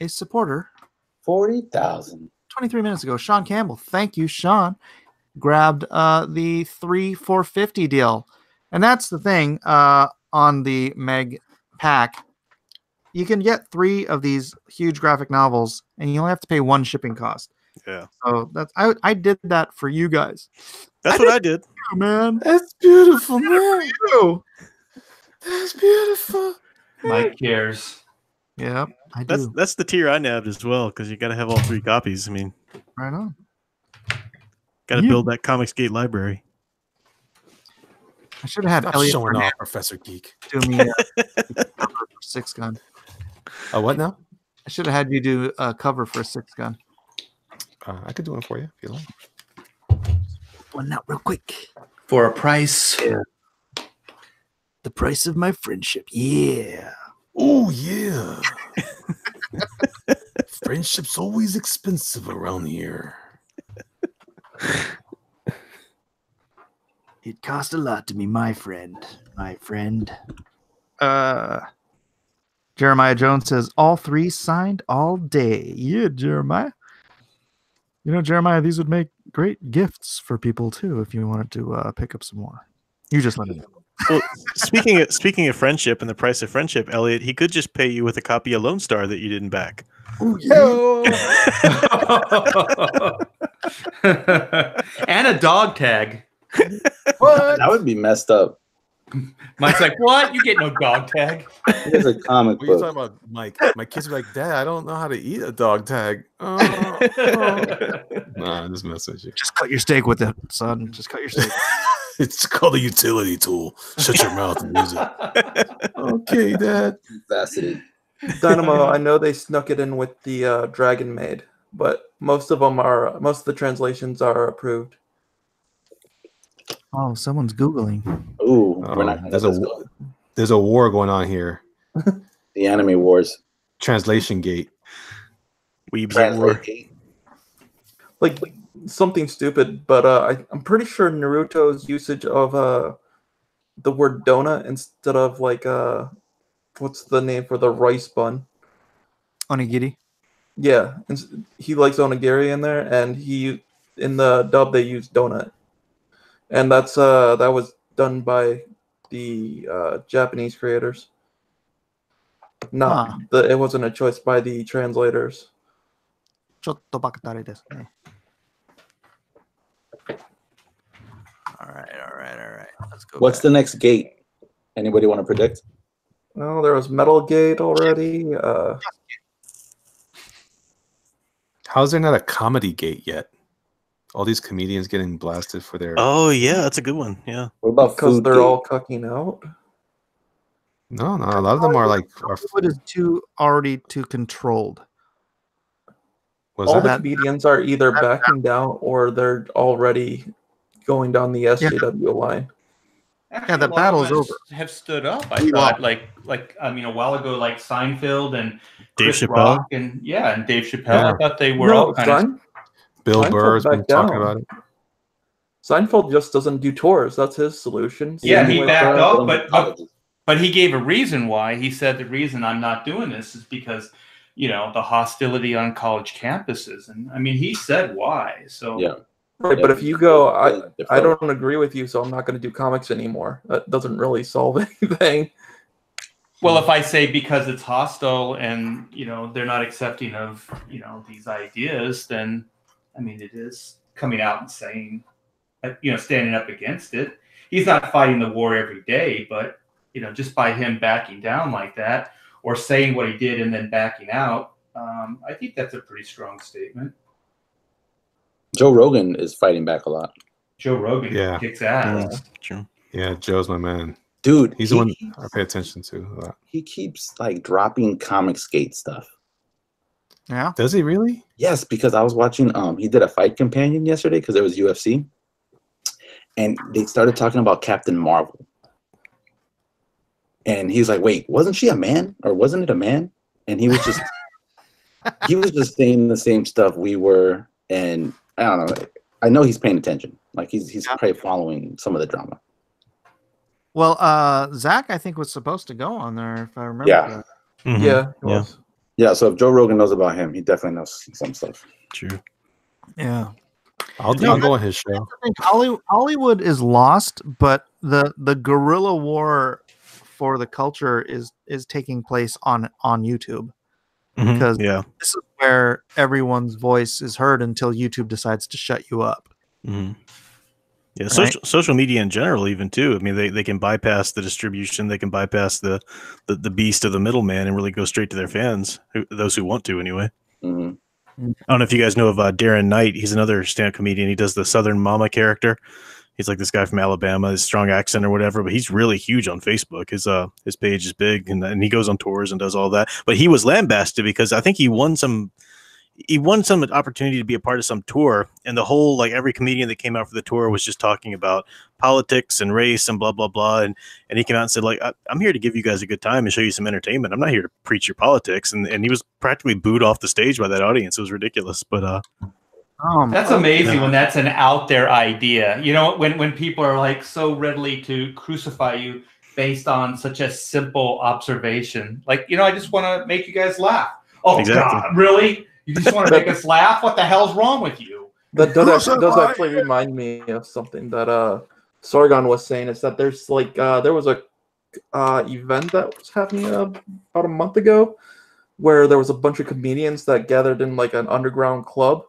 Speaker 1: A supporter.
Speaker 6: 40,000.
Speaker 1: 23 minutes ago. Sean Campbell. Thank you, Sean. Grabbed the 3/450 deal, and that's the thing. On the Meg pack, you can get 3 of these huge graphic novels, and you only have to pay 1 shipping cost.
Speaker 4: Yeah.
Speaker 1: So that's I did that for you guys.
Speaker 4: That's what I did.
Speaker 1: You, man.
Speaker 3: That's beautiful, man.
Speaker 1: You.
Speaker 3: That's beautiful.
Speaker 5: Mike cares.
Speaker 1: Yeah, I do.
Speaker 4: That's the tier I nabbed as well, because you got to have all 3 copies. I mean,
Speaker 1: right on.
Speaker 4: Got to build that Comicsgate library.
Speaker 1: I should have had
Speaker 3: Stop
Speaker 1: Elliot
Speaker 3: showing off, Professor Geek.
Speaker 1: do me a cover for SIXGUN.
Speaker 3: What now?
Speaker 1: I should have had you do a cover for SIXGUN.
Speaker 3: I could do one for you if you like.
Speaker 1: One out real quick.
Speaker 5: For a price.
Speaker 1: Yeah. The price of my friendship. Yeah.
Speaker 3: Oh, yeah. Friendship's always expensive around here.
Speaker 1: It cost a lot to be my friend. My friend. Jeremiah Jones says, all 3 signed all day. Yeah, Jeremiah. You know, Jeremiah, these would make great gifts for people, too, if you wanted to pick up some more. You just let me know.
Speaker 4: Well, speaking of friendship and the price of friendship, Elliot, he could just pay you with a copy of Lone Star that you didn't back.
Speaker 1: Oh, yeah.
Speaker 5: And a dog tag.
Speaker 6: What? That would be messed up.
Speaker 5: Mike's like, what? You get no dog tag.
Speaker 6: Here's a comic
Speaker 3: What are you
Speaker 6: book.
Speaker 3: talking about, Mike? My kids are like, Dad, I don't know how to eat a dog tag. Nah, just mess with you.
Speaker 1: Just cut your steak with it, son. Just cut your steak.
Speaker 3: It's called a utility tool. Shut your mouth and use it. Okay, Dad.
Speaker 6: Fascinating.
Speaker 2: Dynamo, I know they snuck it in with the Dragon Maid, but most of the translations are approved.
Speaker 1: Oh, someone's Googling.
Speaker 6: Ooh, we're not gonna
Speaker 3: there's a war going on here.
Speaker 6: The anime wars.
Speaker 3: Translation gate.
Speaker 4: Weebs at war.
Speaker 6: Gate.
Speaker 2: Like something stupid, but I'm pretty sure Naruto's usage of the word donut instead of like what's the name for the rice bun?
Speaker 1: Onigiri.
Speaker 2: Yeah, he likes onigiri in there, and he in the dub they use donut, and that was done by the Japanese creators. It wasn't a choice by the translators.
Speaker 1: ちょっとばかりですね. All right. Let's go.
Speaker 6: What's the next gate? Anybody want to predict?
Speaker 2: Well, there was Metal Gate already.
Speaker 3: How's there not a comedy gate yet? All these comedians getting blasted for their.
Speaker 4: Oh yeah, that's a good one. Yeah.
Speaker 6: What about
Speaker 2: because they're
Speaker 6: gate?
Speaker 2: all cucking out?
Speaker 3: No, a lot of them are like.
Speaker 1: Hollywood is already too controlled.
Speaker 2: All the comedians are either backing down or they're already going down the SJW line.
Speaker 5: Actually,
Speaker 1: the battle's over.
Speaker 5: Have stood up. I thought, like I mean, a while ago, like Seinfeld and
Speaker 4: Dave
Speaker 5: Chris
Speaker 4: Chappelle.
Speaker 5: Rock and Dave Chappelle. I thought they were all kind of.
Speaker 3: Bill
Speaker 2: Seinfeld
Speaker 3: Burr's been
Speaker 2: backed
Speaker 3: talking
Speaker 2: down.
Speaker 3: about it.
Speaker 2: Seinfeld just doesn't do tours. That's his solution.
Speaker 5: Yeah,
Speaker 2: Same
Speaker 5: he
Speaker 2: with,
Speaker 5: backed off, but
Speaker 6: colleges.
Speaker 5: But he gave a reason why. He said the reason I'm not doing this is because, you know, the hostility on college campuses. And I mean, he said why. So
Speaker 6: Yeah.
Speaker 2: Right,
Speaker 6: Yeah,
Speaker 2: but if you go, I
Speaker 6: defer.
Speaker 2: don't agree with you, so I'm not going to do comics anymore. That doesn't really solve anything.
Speaker 5: well, if I say because it's hostile and, you know, they're not accepting of, you know, these ideas, then I mean, it is coming out and saying, you know, standing up against it. He's not fighting the war every day, but, you know, just by him backing down like that or saying what he did and then backing out, I think that's a pretty strong statement.
Speaker 6: Joe Rogan is fighting back a lot.
Speaker 5: Joe Rogan kicks ass.
Speaker 4: True.
Speaker 3: Yeah, Joe's my man.
Speaker 6: Dude,
Speaker 3: He's the one I pay attention to a lot.
Speaker 6: He keeps like dropping Comicsgate stuff.
Speaker 1: Yeah.
Speaker 3: Does he really?
Speaker 6: Yes, because I was watching. He did a fight companion yesterday because there was UFC, and they started talking about Captain Marvel. And he's like, "Wait, wasn't she a man, or wasn't it a man?" And he was just, he was just saying the same stuff we were. And I don't know. I know he's paying attention. Like he's probably following some of the drama.
Speaker 1: Well, Zach, I think was supposed to go on there if I remember.
Speaker 6: Yeah.
Speaker 1: Correctly.
Speaker 4: Mhm.
Speaker 2: Yeah, it was.
Speaker 6: Yeah. So if Joe Rogan knows about him, he definitely knows some stuff.
Speaker 4: True.
Speaker 1: Yeah.
Speaker 3: I'll go on his show.
Speaker 1: I think Hollywood is lost, but the guerrilla war for the culture is taking place on YouTube.
Speaker 4: Mhm.
Speaker 1: Because
Speaker 4: Yeah.
Speaker 1: this is where everyone's voice is heard until YouTube decides to shut you up.
Speaker 4: Mhm. Yeah,
Speaker 1: Right.
Speaker 4: social media in general, even too. I mean, they can bypass the distribution, they can bypass the beast of the middleman, and really go straight to their fans, those who want to, anyway.
Speaker 6: Mm-hmm.
Speaker 4: I don't know if you guys know of Darren Knight. He's another stand-up comedian. He does the Southern Mama character. He's like this guy from Alabama, his strong accent or whatever, but he's really huge on Facebook. His page is big, and he goes on tours and does all that. But he was lambasted because I think he won some opportunity to be a part of some tour, and the whole, like, every comedian that came out for the tour was just talking about politics and race and blah blah blah, and he came out and said, like, I'm here to give you guys a good time and show you some entertainment. I'm not here to preach your politics, and he was practically booed off the stage by that audience. It was ridiculous. But
Speaker 5: That's amazing when that's an out there idea. You know, when people are like so readily to crucify you based on such a simple observation. Like, you know, I just want to make you guys laugh. Oh,
Speaker 4: Exactly.
Speaker 5: God, really? You just want to make us laugh? What the hell's wrong with you?
Speaker 2: That does actually remind me of something that Sargon was saying. Is that there's like there was a event that was happening about a month ago where there was a bunch of comedians that gathered in like an underground club,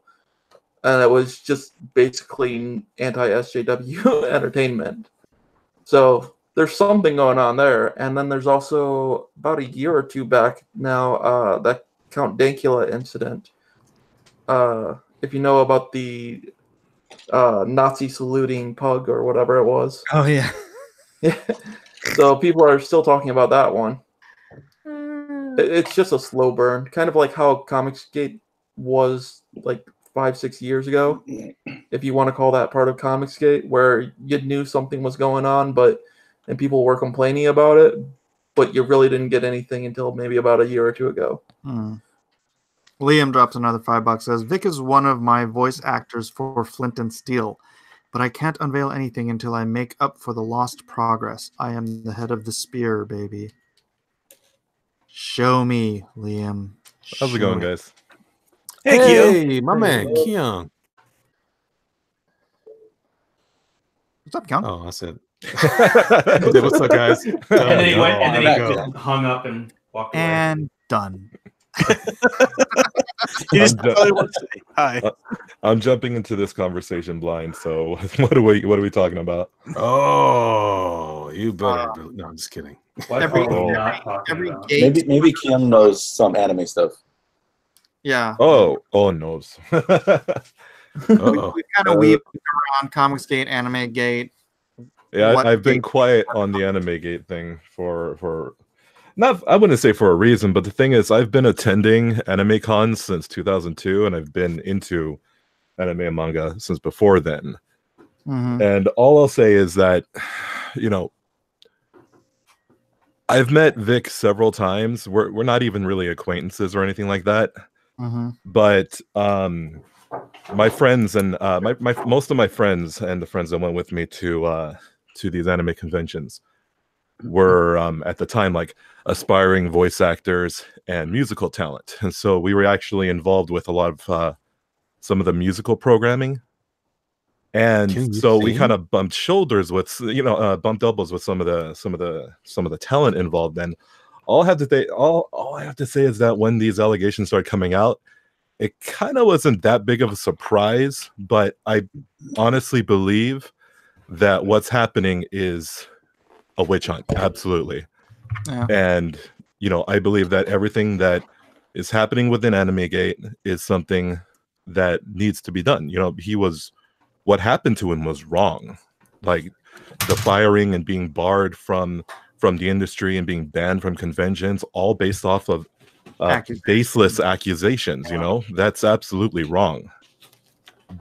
Speaker 2: and it was just basically anti-SJW entertainment. So there's something going on there. And then there's also about a year or two back now that Count Dankula incident. If you know about the Nazi saluting pug or whatever it was.
Speaker 1: Oh yeah.
Speaker 2: Yeah. So people are still talking about that one. It's just a slow burn, kind of like how Comicsgate was like 5-6 years ago, if you want to call that part of Comicsgate, where you knew something was going on, and people were complaining about it, but you really didn't get anything until maybe about a year or two ago.
Speaker 1: Liam drops another $5. Says Vic is one of my voice actors for Flint and Steel, but I can't unveil anything until I make up for the lost progress. I am the head of the spear, baby. Show me, Liam.
Speaker 7: How's it going, guys?
Speaker 3: Hey, my man, Keon.
Speaker 1: What's up, Keon?
Speaker 3: Oh, I said. What's up, guys?
Speaker 5: And then he went, and then he just hung up and walked away.
Speaker 1: And done.
Speaker 4: he just probably wants to say hi.
Speaker 7: I'm jumping into this conversation blind. So what are we talking about?
Speaker 3: Oh, you better. No, I'm just kidding.
Speaker 1: Every gate.
Speaker 6: Maybe Kim knows some anime stuff.
Speaker 1: Yeah.
Speaker 7: Oh no.
Speaker 1: We kind of weave around Comicsgate, Anime Gate.
Speaker 7: Yeah, I've been quiet on the Anime Gate thing for not, I wouldn't say for a reason, but the thing is, I've been attending anime cons since 2002, and I've been into anime and manga since before then. And all I'll say is that, you know, I've met Vic several times. We're not even really acquaintances or anything like that. But my friends and my most of my friends and the friends that went with me to these anime conventions were at the time like aspiring voice actors and musical talent, and so we were actually involved with a lot of some of the musical programming, and so we kind of bumped shoulders with bumped elbows with some of the talent involved. And all I have to say is that when these allegations started coming out, it kind of wasn't that big of a surprise, but I honestly believe that what's happening is a witch hunt. Absolutely.
Speaker 1: Yeah.
Speaker 7: And, I believe that everything that is happening within AnimeGate is something that needs to be done. What happened to him was wrong. Like the firing and being barred from the industry and being banned from conventions, all based off of baseless accusations. That's absolutely wrong.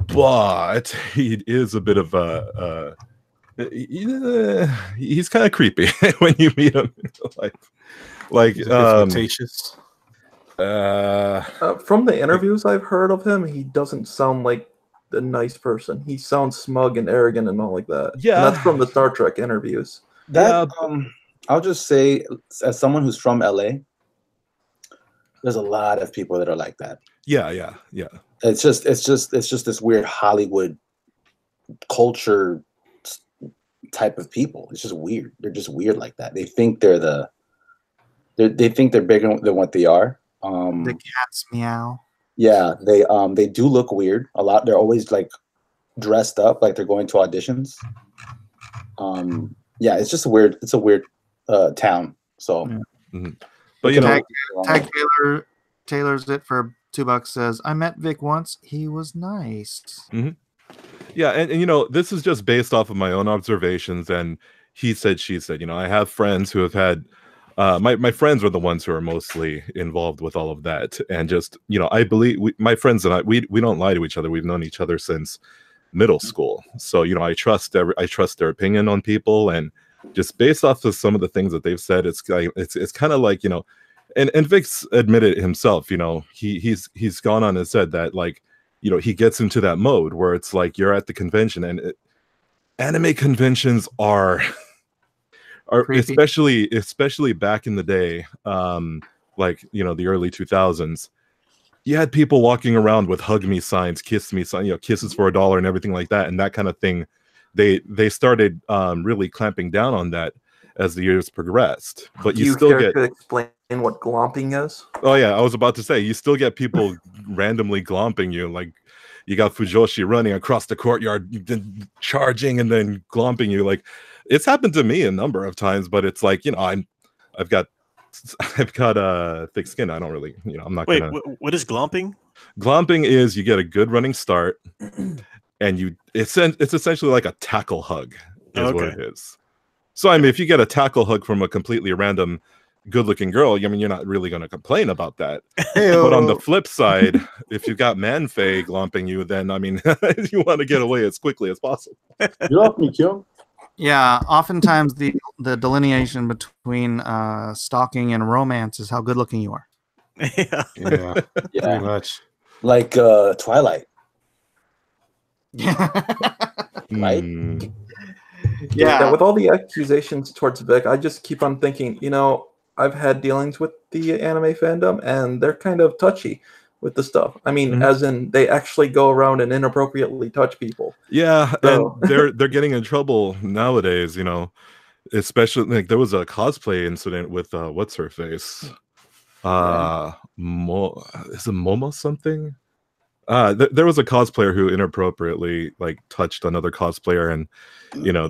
Speaker 7: But he is a bit of he's kind of creepy when you meet him. like
Speaker 3: flirtatious.
Speaker 2: From the interviews I've heard of him, he doesn't sound like a nice person. He sounds smug and arrogant and all like that.
Speaker 7: Yeah,
Speaker 2: and that's from the Star Trek interviews.
Speaker 6: I'll just say, as someone who's from LA, there's a lot of people that are like that.
Speaker 7: Yeah.
Speaker 6: It's just this weird Hollywood culture type of people. It's just weird. They're just weird like that. They think they're bigger than what they are.
Speaker 1: The cats meow.
Speaker 6: Yeah, they do look weird a lot. They're always like dressed up like they're going to auditions. Yeah, it's just a weird town. So,
Speaker 7: but
Speaker 1: Tag Taylor's it for $2 says, I met Vic once. He was nice.
Speaker 7: Yeah, and this is just based off of my own observations and he said, she said. I have friends who have had my friends are the ones who are mostly involved with all of that, and just I believe my friends and I we don't lie to each other. We've known each other since middle school, so I trust their opinion on people, and just based off of some of the things that they've said, it's kind of like and Vic's admitted himself. He's gone on and said that he gets into that mode where it's like you're at the convention, and anime conventions are especially back in the day, the early 2000s, you had people walking around with hug me signs, kiss me signs, kisses for $1 and everything like that, and that kind of thing. They started really clamping down on that as the years progressed. But you still get
Speaker 2: to explain what glomping is.
Speaker 7: Oh yeah, I was about to say, you still get people randomly glomping you. Like you got Fujoshi running across the courtyard, charging and then glomping you. Like it's happened to me a number of times, but it's like I've got thick skin. I don't really, I'm not gonna.
Speaker 4: What is glomping?
Speaker 7: Glomping is you get a good running start, and it's essentially like a tackle hug is what it is. So if you get a tackle hug from a completely random good-looking girl, you're not really going to complain about that. But on the flip side, if you've got man-fae glomping you, then you want to get away as quickly as possible.
Speaker 6: You off me, Kim.
Speaker 1: Yeah, oftentimes the delineation between stalking and romance is how good-looking you are.
Speaker 3: Yeah, pretty much.
Speaker 6: Like Twilight. Right?
Speaker 2: Yeah, with all the accusations towards Vic, I just keep on thinking, I've had dealings with the anime fandom, and they're kind of touchy with the stuff. As in they actually go around and inappropriately touch people.
Speaker 7: Yeah, so. And they're getting in trouble nowadays, especially there was a cosplay incident with what's her face? Is it Momo something? There was a cosplayer who inappropriately touched another cosplayer, and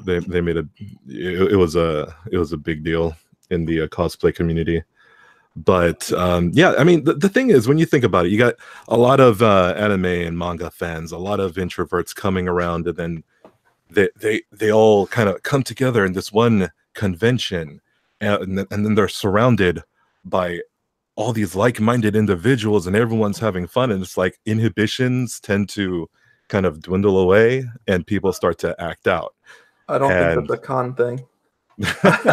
Speaker 7: they made it was a big deal in the cosplay community. But the thing is, when you think about it, you got a lot of anime and manga fans, a lot of introverts coming around, and then they all kind of come together in this one convention, and then they're surrounded by all these like-minded individuals, and everyone's having fun, and it's like inhibitions tend to kind of dwindle away, and people start to act out.
Speaker 2: I don't think that's a con thing.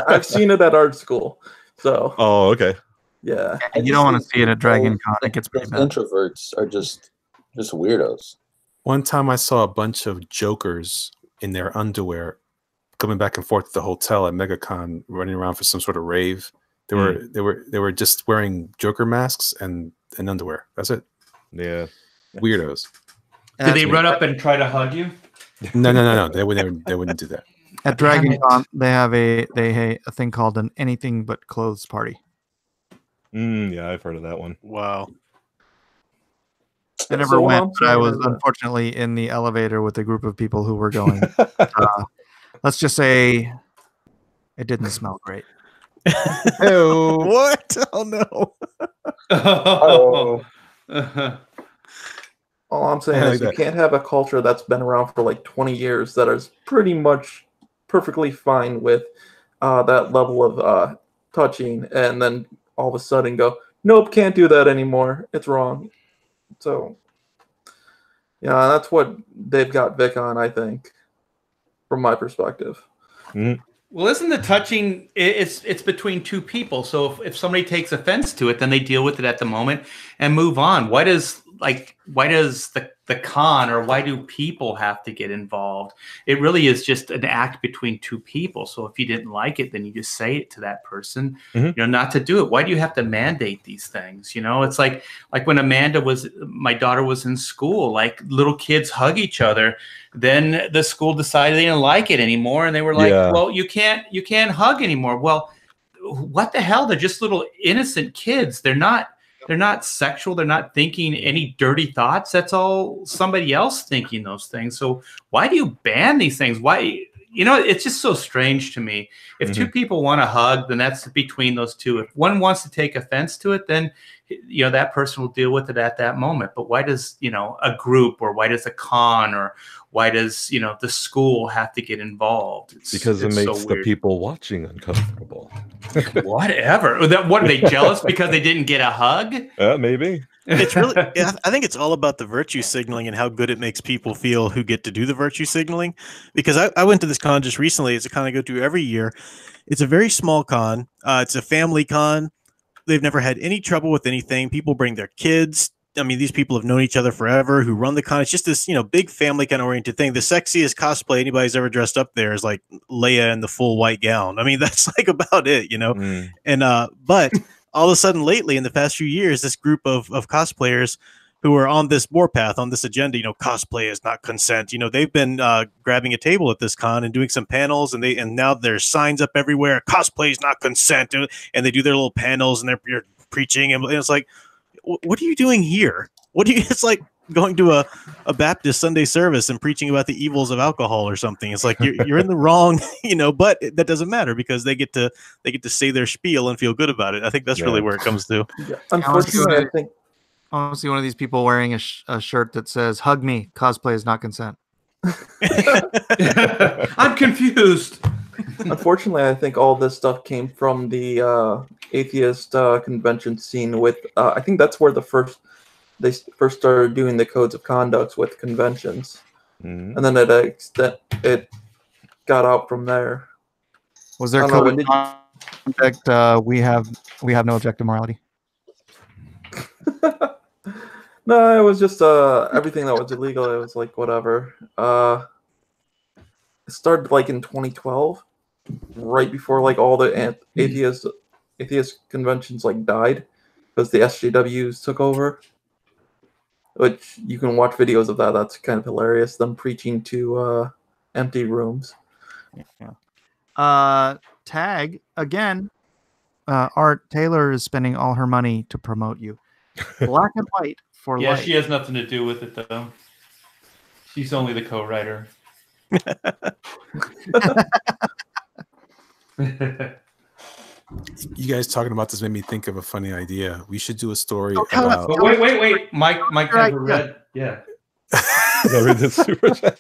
Speaker 2: I've seen it at art school. So.
Speaker 7: Oh, okay.
Speaker 2: Yeah.
Speaker 1: And you don't want to see it at Dragon Con. It gets pretty bad.
Speaker 6: Introverts are just weirdos.
Speaker 3: One time I saw a bunch of jokers in their underwear coming back and forth to the hotel at MegaCon, running around for some sort of rave. They were just wearing Joker masks and underwear. That's it.
Speaker 7: Yeah.
Speaker 3: Weirdos.
Speaker 5: Did they run up and try to hug you?
Speaker 3: No. They wouldn't do that.
Speaker 1: At Dragon Con, they have a thing called an anything but clothes party.
Speaker 7: Yeah, I've heard of that one.
Speaker 4: Wow.
Speaker 1: I never went, but I was unfortunately in the elevator with a group of people who were going. Let's just say it didn't smell great.
Speaker 4: What? Oh no.
Speaker 2: All I'm saying is you can't have a culture that's been around for like 20 years that is pretty much perfectly fine with that level of touching, and then all of a sudden go, nope, can't do that anymore. It's wrong. So, yeah, that's what they've got Vic on, I think, from my perspective.
Speaker 7: Mm.
Speaker 5: Well, isn't the touching, it's between two people. So if somebody takes offense to it, then they deal with it at the moment and move on. Why does the con, or why do people have to get involved? It really is just an act between two people. So if you didn't like it, then you just say it to that person, not to do it. Why do you have to mandate these things? It's like when my daughter was in school, like little kids hug each other. Then the school decided they didn't like it anymore. And they were like, well, you can't hug anymore. Well, what the hell? They're just little innocent kids. They're not sexual. They're not thinking any dirty thoughts. That's all somebody else thinking those things. So why do you ban these things? Why? It's just so strange to me. If two people want to hug, then that's between those two. If one wants to take offense to it, then that person will deal with it at that moment. But why does a group, or why does a con, or why does the school have to get involved?
Speaker 7: Because it makes the people watching uncomfortable.
Speaker 5: Whatever. What are they, jealous because they didn't get a hug?
Speaker 7: Maybe.
Speaker 4: It's really, I think it's all about the virtue signaling and how good it makes people feel who get to do the virtue signaling. Because I went to this con just recently. It's a con I go to every year. It's a very small con. It's a family con. They've never had any trouble with anything. People bring their kids. I mean, these people have known each other forever who run the con. It's just this, big family kind of oriented thing. The sexiest cosplay anybody's ever dressed up there is like Leia in the full white gown. I mean, that's like about it, And, but all of a sudden lately in the past few years, this group of cosplayers who are on this warpath, on this agenda, cosplay is not consent. They've been grabbing a table at this con and doing some panels, and now there's signs up everywhere. Cosplay is not consent, and they do their little panels and they're preaching, and it's like, what are you doing here? It's like going to a Baptist Sunday service and preaching about the evils of alcohol or something. It's like you're in the wrong, but that doesn't matter because they get to say their spiel and feel good about it. I think that's really where it comes to.
Speaker 2: Yeah. Unfortunately, I think
Speaker 1: I want to see one of these people wearing a shirt that says "Hug me, cosplay is not consent."
Speaker 5: I'm confused.
Speaker 2: Unfortunately, I think all this stuff came from the atheist convention scene. With I think that's where they first started doing the codes of conduct with conventions, and then it got out from there.
Speaker 1: Was there code of conduct? We have no objective morality.
Speaker 2: No, it was just everything that was illegal. It was like whatever. It started like in 2012, right before like all the atheist conventions like died because the SJWs took over. Which you can watch videos of that. That's kind of hilarious. Them preaching to empty rooms.
Speaker 1: Yeah. Tag again. Art Taylor is spending all her money to promote you. Black and white for life.
Speaker 5: She has nothing to do with it though. She's only the co-writer.
Speaker 3: You guys talking about this made me think of a funny idea. We should do a story about.
Speaker 5: But wait. Mike never read. Yeah.
Speaker 7: Read the super chat.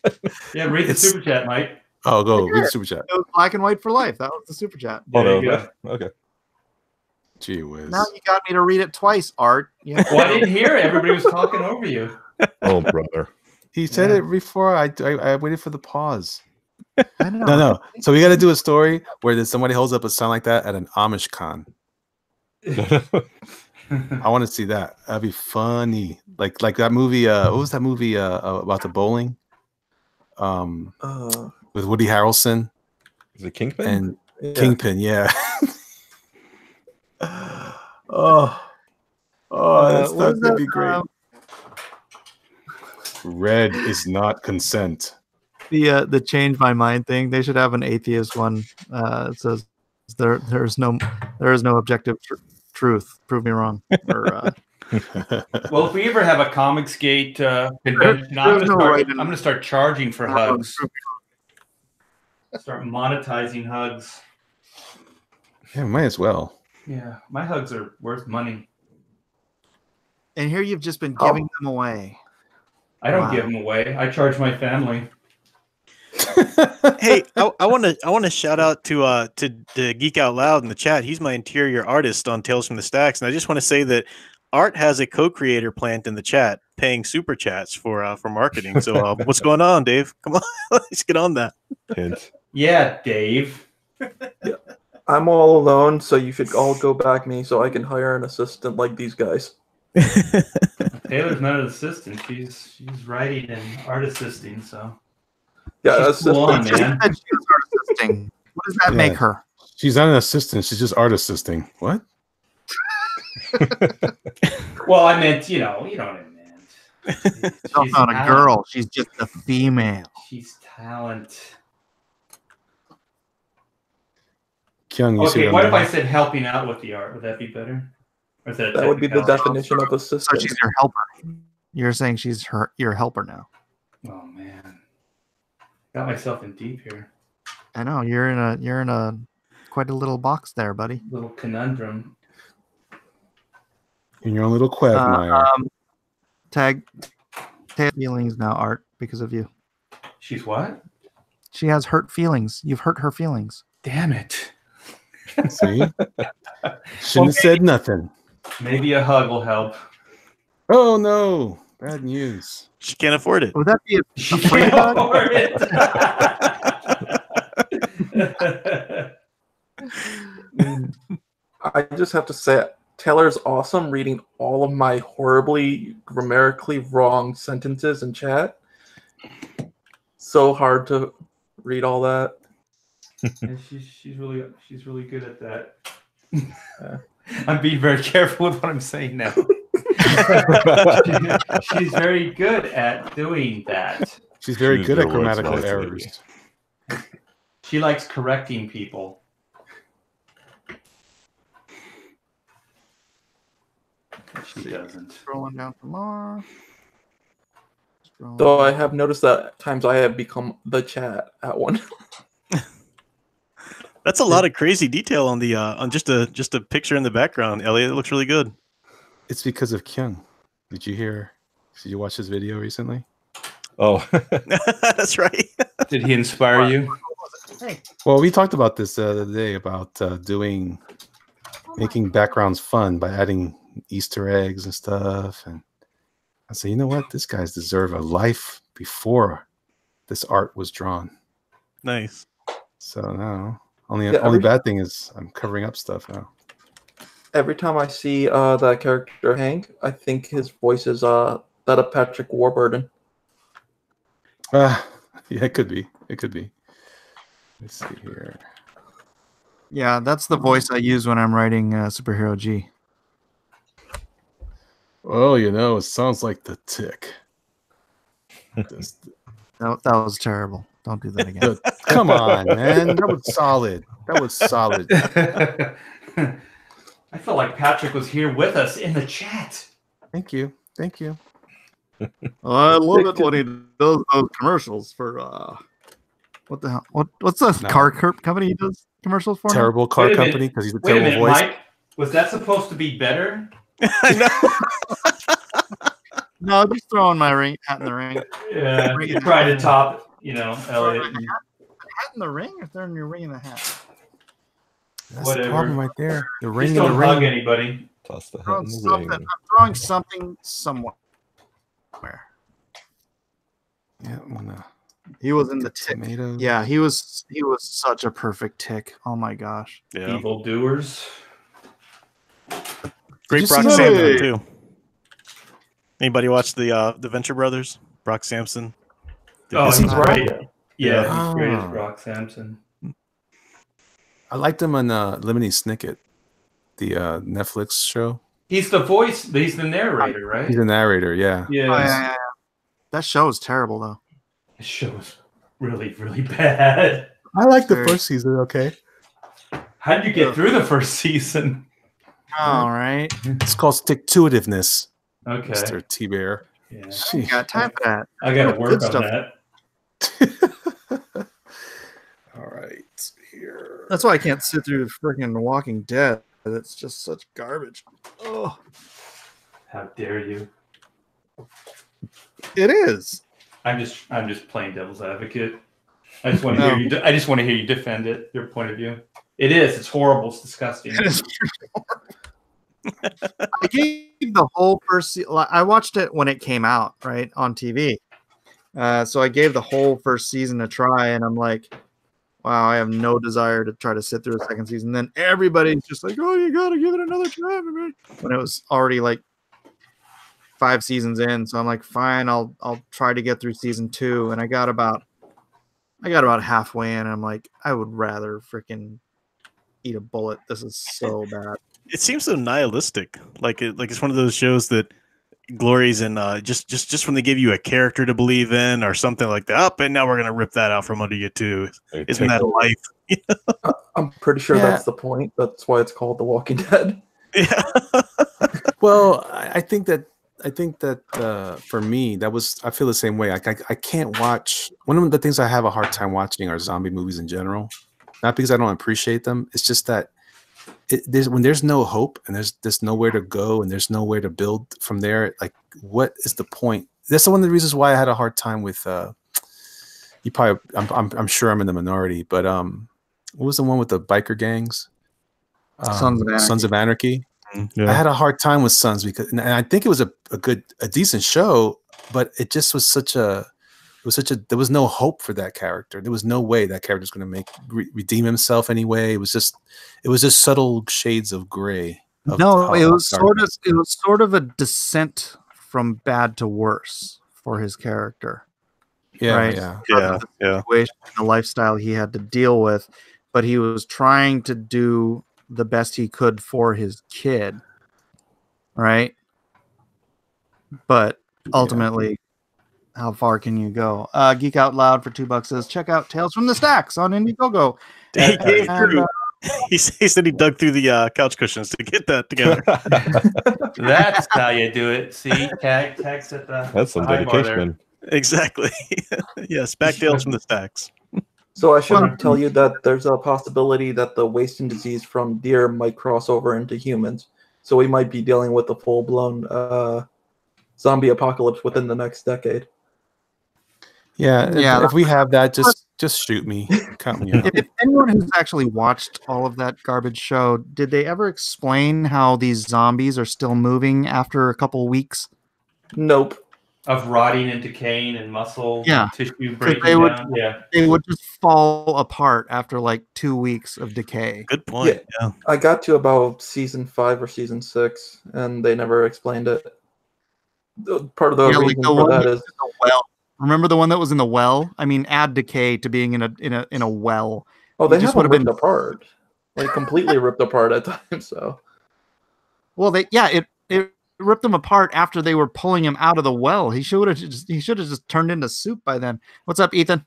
Speaker 5: Yeah, read the super chat, Mike.
Speaker 3: Oh, go read the super chat.
Speaker 1: It was black and white for life. That was the super chat.
Speaker 5: There you go.
Speaker 7: Okay.
Speaker 3: Gee whiz.
Speaker 1: Now you got me to read it twice, Art. Yeah.
Speaker 5: Well, I didn't hear it. Everybody was talking over you.
Speaker 7: Oh, brother.
Speaker 3: He said it before. I waited for the pause.
Speaker 1: I know.
Speaker 3: No. So we got to do a story where somebody holds up a sign like that at an Amish con. I want to see that. That'd be funny. Like that movie. What was that movie about the bowling? With Woody Harrelson.
Speaker 7: Is it Kingpin?
Speaker 3: And
Speaker 2: Yeah.
Speaker 3: Kingpin, yeah. That's gonna be great. Red is not consent.
Speaker 1: The change my mind thing. They should have an atheist one. It says there is no objective truth. Prove me wrong. Or,
Speaker 5: well, if we ever have a Comicsgate convention, I'm gonna start charging for hugs. Start monetizing hugs.
Speaker 3: Yeah, might as well.
Speaker 5: Yeah, my hugs are worth money.
Speaker 1: And here you've just been giving them away.
Speaker 5: I don't give them away. I charge my family.
Speaker 4: Hey, I want to shout out to Geek Out Loud in the chat. He's my interior artist on Tales from the Stacks, and I just want to say that Art has a co-creator plant in the chat, paying super chats for marketing. So what's going on, Dave? Come on, let's get on that.
Speaker 7: Hint.
Speaker 5: Yeah, Dave.
Speaker 2: I'm all alone, so you should all go back me so I can hire an assistant like these guys.
Speaker 5: Taylor's not an assistant. She's writing and art assisting. So
Speaker 2: yeah,
Speaker 5: she's cool on, man.
Speaker 1: What does that make her?
Speaker 3: She's not an assistant. She's just art assisting. What?
Speaker 5: Well, I meant, you know what I meant.
Speaker 1: She's not a girl. She's just a female.
Speaker 5: She's talent.
Speaker 3: Kyung,
Speaker 5: okay, what if I said helping out with the art? Would that be better? Or is that
Speaker 2: would be the definition of assistant.
Speaker 1: So she's your helper. You're saying she's your helper now.
Speaker 5: Oh man, got myself in deep here.
Speaker 1: I know you're in a quite a little box there, buddy.
Speaker 5: Little conundrum.
Speaker 3: In your own little quagmire.
Speaker 1: Tag feelings now, Art, because of you.
Speaker 5: She's what?
Speaker 1: She has hurt feelings. You've hurt her feelings.
Speaker 5: Damn it.
Speaker 3: See? Shouldn't have said nothing.
Speaker 5: Maybe a hug will help.
Speaker 3: Oh no. Bad news.
Speaker 4: She can't afford it.
Speaker 1: Would that be
Speaker 5: She can't afford
Speaker 2: it. I just have to say, Taylor's awesome reading all of my horribly grammatically wrong sentences in chat. So hard to read all that.
Speaker 5: Yeah, she's really good at that. I'm being very careful with what I'm saying now. She's very good at doing that.
Speaker 3: She's very good at grammatical errors.
Speaker 5: She likes correcting people. She doesn't.
Speaker 1: Scrolling down for more.
Speaker 2: Though I have noticed that at times I have become the chat at one.
Speaker 4: That's a lot of crazy detail on the on just a picture in the background, Elliot. It looks really good.
Speaker 3: It's because of Kyung. Did you watch his video recently?
Speaker 7: Oh,
Speaker 4: that's right.
Speaker 5: Did he inspire you?
Speaker 3: Well, we talked about this the other day about making backgrounds fun by adding Easter eggs and stuff. And I said, you know what? This guy's deserve a life before this art was drawn.
Speaker 4: Nice.
Speaker 3: So now, only bad thing is I'm covering up stuff now.
Speaker 2: Every time I see that character Hank, I think his voice is that of Patrick Warburton.
Speaker 3: Yeah, it could be. It could be. Let's see here.
Speaker 1: Yeah, that's the voice I use when I'm writing Superhero G.
Speaker 3: Oh, it sounds like the Tick.
Speaker 1: That was terrible. Don't do that again.
Speaker 3: Come on, man. That was solid. That was solid.
Speaker 5: I felt like Patrick was here with us in the chat.
Speaker 3: Thank you. Thank you.
Speaker 1: I love it when he does those commercials for what the hell? What's the car company he does commercials for?
Speaker 3: Terrible car company because he's a terrible voice.
Speaker 5: Mike, was that supposed to be better?
Speaker 1: No, just throwing my hat in the ring.
Speaker 5: Yeah, you try to top, Elliot.
Speaker 1: Hat in the ring, or throwing your ring in the hat?
Speaker 3: That's the problem right there. The ring
Speaker 5: Just
Speaker 3: in the
Speaker 5: don't hug
Speaker 3: ring.
Speaker 5: anybody.
Speaker 7: Toss the hat in the ring.
Speaker 1: I'm throwing something somewhere.
Speaker 3: Yeah, I'm gonna.
Speaker 1: He was in the Tick.
Speaker 3: Tomatoes.
Speaker 1: Yeah, he was such a perfect Tick. Oh my gosh.
Speaker 4: Yeah.
Speaker 5: Evil doers.
Speaker 3: Did you
Speaker 4: Great Brock
Speaker 3: see
Speaker 4: Sampson
Speaker 3: that?
Speaker 4: too. Anybody watch the Venture Brothers? Brock Sampson.
Speaker 5: Oh,
Speaker 3: Is he
Speaker 5: he's
Speaker 3: great?
Speaker 5: great. Yeah, he's great as
Speaker 3: Ah.
Speaker 5: Brock Sampson.
Speaker 3: I liked him on Lemony Snicket, the Netflix show.
Speaker 5: He's the voice. He's the narrator, right?
Speaker 3: He's the narrator, yeah.
Speaker 1: Oh, yeah. That show is terrible, though.
Speaker 5: The show's really, really bad.
Speaker 3: I like the
Speaker 1: Very-
Speaker 3: first season, okay.
Speaker 5: How did you get through the first season?
Speaker 1: All right.
Speaker 3: It's called Stick-to-itiveness,
Speaker 5: Okay.
Speaker 3: Mr. T-Bear.
Speaker 5: Yeah.
Speaker 1: You got time for that.
Speaker 5: I got to
Speaker 1: Good
Speaker 5: work on
Speaker 1: stuff.
Speaker 5: that.
Speaker 3: All right, here.
Speaker 1: That's why I can't sit through freaking Walking Dead. It's just such garbage. Oh,
Speaker 5: How dare you?
Speaker 1: it is.
Speaker 5: I'm just playing devil's advocate. I just want to hear you. I just want to hear you defend it. Your point of view. It is. It's horrible. It's disgusting.
Speaker 1: It is I gave the whole first. I watched it when it came out, right, on TV. So I gave the whole first season a try, and I'm like, wow, I have no desire to try to sit through a second season. Then everybody's just like, oh, you got to give it another try, man. When it was already like 5 seasons in. So I'm like, fine, I'll try to get through season 2. And I got about halfway in. And I'm like, I would rather freaking eat a bullet. This is so bad.
Speaker 4: It seems so nihilistic. Like it's one of those shows that glories in just when they give you a character to believe in or something like that. Up and now we're gonna rip that out from under you too. Isn't that life?
Speaker 2: I'm pretty sure that's the point. That's why it's called The Walking Dead.
Speaker 4: Yeah.
Speaker 3: Well, I think that for me, I feel the same way. I can't watch. One of the things I have a hard time watching are zombie movies in general. Not because I don't appreciate them. It's just that when there's no hope and there's nowhere to go and there's nowhere to build from there. Like, what is the point? That's one of the reasons why I had a hard time with. You probably, I'm sure I'm in the minority, but what was the one with the biker gangs? Sons of Anarchy.
Speaker 4: Yeah.
Speaker 3: I had a hard time with Sons because, and I think it was a decent show, but it just was there was no hope for that character. There was no way that character was going to redeem himself anyway. It was just subtle shades of gray.
Speaker 1: It was sort of a descent from bad to worse for his character.
Speaker 3: Yeah,
Speaker 1: right?
Speaker 4: Yeah.
Speaker 1: The lifestyle he had to deal with, but he was trying to do the best he could for his kid, right? But ultimately, how far can you go? Geek Out Loud for $2 says, check out Tales from the Stacks on Indiegogo.
Speaker 4: He said he dug through the couch cushions to get that together.
Speaker 5: That's how you do it. See, tags at the.
Speaker 7: That's some dedication.
Speaker 4: Exactly. Yes, back Tales from the Stacks.
Speaker 2: So I should tell you that there's a possibility that the wasting disease from deer might cross over into humans. So we might be dealing with a full-blown zombie apocalypse within the next decade.
Speaker 3: Yeah. If we have that, just shoot me. Count me out.
Speaker 1: If anyone who's actually watched all of that garbage show, did they ever explain how these zombies are still moving after a couple weeks?
Speaker 2: Nope.
Speaker 5: Of rotting and decaying and muscle tissue breaking down.
Speaker 1: They would just fall apart after like 2 weeks of decay.
Speaker 4: Good point. Yeah.
Speaker 2: I got to about season 5 or season 6, and they never explained it. Part of the reason for that is
Speaker 1: remember the one that was in the well? I mean, add decay to being in a well.
Speaker 2: Oh, they just would have been apart, like completely ripped apart at times. So,
Speaker 1: well, it ripped them apart after they were pulling him out of the well. He should have just turned into soup by then. What's up, Ethan?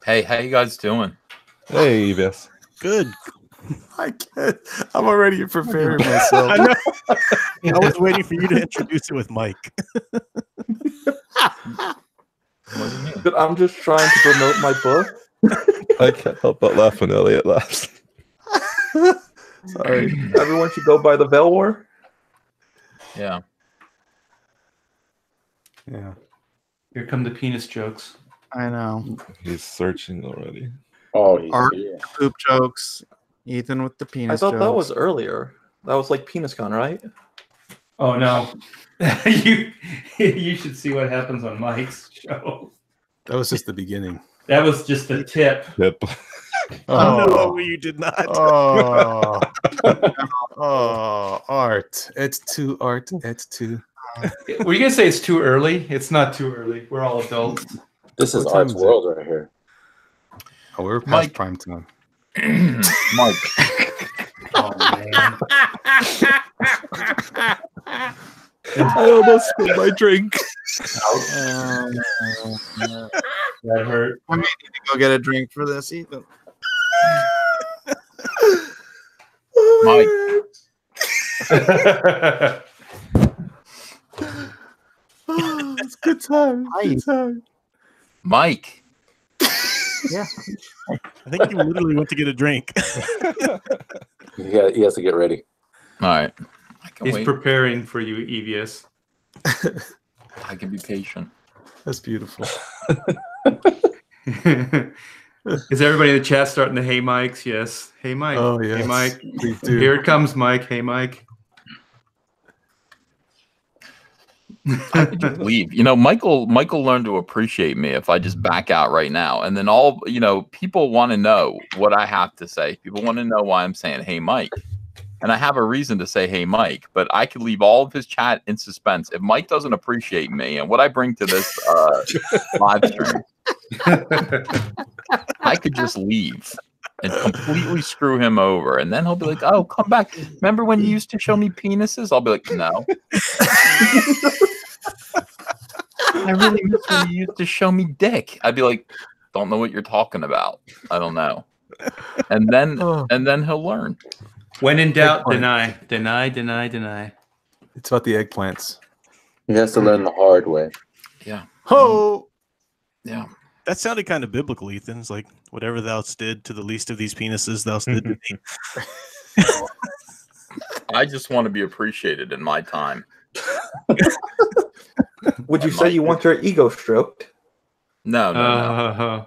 Speaker 8: Hey, how you guys doing?
Speaker 7: Hey, Evis.
Speaker 4: Good.
Speaker 3: I can't. I'm already preparing myself.
Speaker 4: I know. I was waiting for you to introduce it with Mike.
Speaker 2: But I'm just trying to promote my book.
Speaker 7: I can't help but laugh when Elliot laughs.
Speaker 2: Sorry. Everyone should go buy The Veil War.
Speaker 8: Yeah.
Speaker 3: Yeah.
Speaker 5: Here come the penis jokes.
Speaker 1: I know.
Speaker 7: He's searching already.
Speaker 6: Oh,
Speaker 1: poop jokes. Ethan with the penis.
Speaker 2: I thought
Speaker 1: jokes.
Speaker 2: that was earlier. That was like PenisCon, right?
Speaker 5: Oh no, you should see what happens on Mike's show.
Speaker 3: That was just the beginning.
Speaker 5: That was just the tip.
Speaker 7: Yep.
Speaker 4: No, you did not.
Speaker 3: Oh, oh, art. It's too art. It's too.
Speaker 5: Were you gonna say it's too early? It's not too early. We're all adults.
Speaker 6: This is
Speaker 3: What time
Speaker 6: Art's
Speaker 3: is it?
Speaker 6: world right here.
Speaker 3: Oh, we're past
Speaker 8: Mike.
Speaker 3: prime time.
Speaker 8: Mike.
Speaker 5: Oh man.
Speaker 7: I almost spilled my drink.
Speaker 5: That hurt.
Speaker 1: I may need to go get a drink for this, Ethan.
Speaker 8: Mike.
Speaker 3: Oh, it's good time. Good time.
Speaker 8: Mike.
Speaker 1: Yeah.
Speaker 4: I think you literally went to get a drink.
Speaker 6: He has to get ready.
Speaker 8: All right. I can
Speaker 5: He's
Speaker 8: wait.
Speaker 5: preparing for you, EVS.
Speaker 8: I can be patient.
Speaker 3: That's beautiful.
Speaker 5: Is everybody in the chat starting to hey Mikes? Yes. Hey Mike.
Speaker 3: Oh, yes.
Speaker 5: Hey Mike.
Speaker 3: Please do.
Speaker 5: Here it comes, Mike. Hey Mike.
Speaker 8: I could just leave. You know, Michael learned to appreciate me if I just back out right now. And then people want to know what I have to say. People want to know why I'm saying, hey, Mike. And I have a reason to say, hey, Mike. But I could leave all of his chat in suspense. If Mike doesn't appreciate me and what I bring to this live stream, I could just leave and completely screw him over. And then he'll be like, oh, come back. Remember when you used to show me penises? I'll be like, no. I really miss when you used to show me dick. I'd be like, don't know what you're talking about. I don't know. And then he'll learn.
Speaker 5: When in doubt,
Speaker 3: Eggplant.
Speaker 5: deny.
Speaker 3: It's about the eggplants.
Speaker 6: He has to learn the hard way.
Speaker 8: Yeah.
Speaker 3: Oh,
Speaker 8: Yeah.
Speaker 4: That sounded kind of biblical, Ethan. It's like, whatever thou did to the least of these penises, thou did to me.
Speaker 8: I just want to be appreciated in my time.
Speaker 2: Would you say you want your ego stroked?
Speaker 8: No.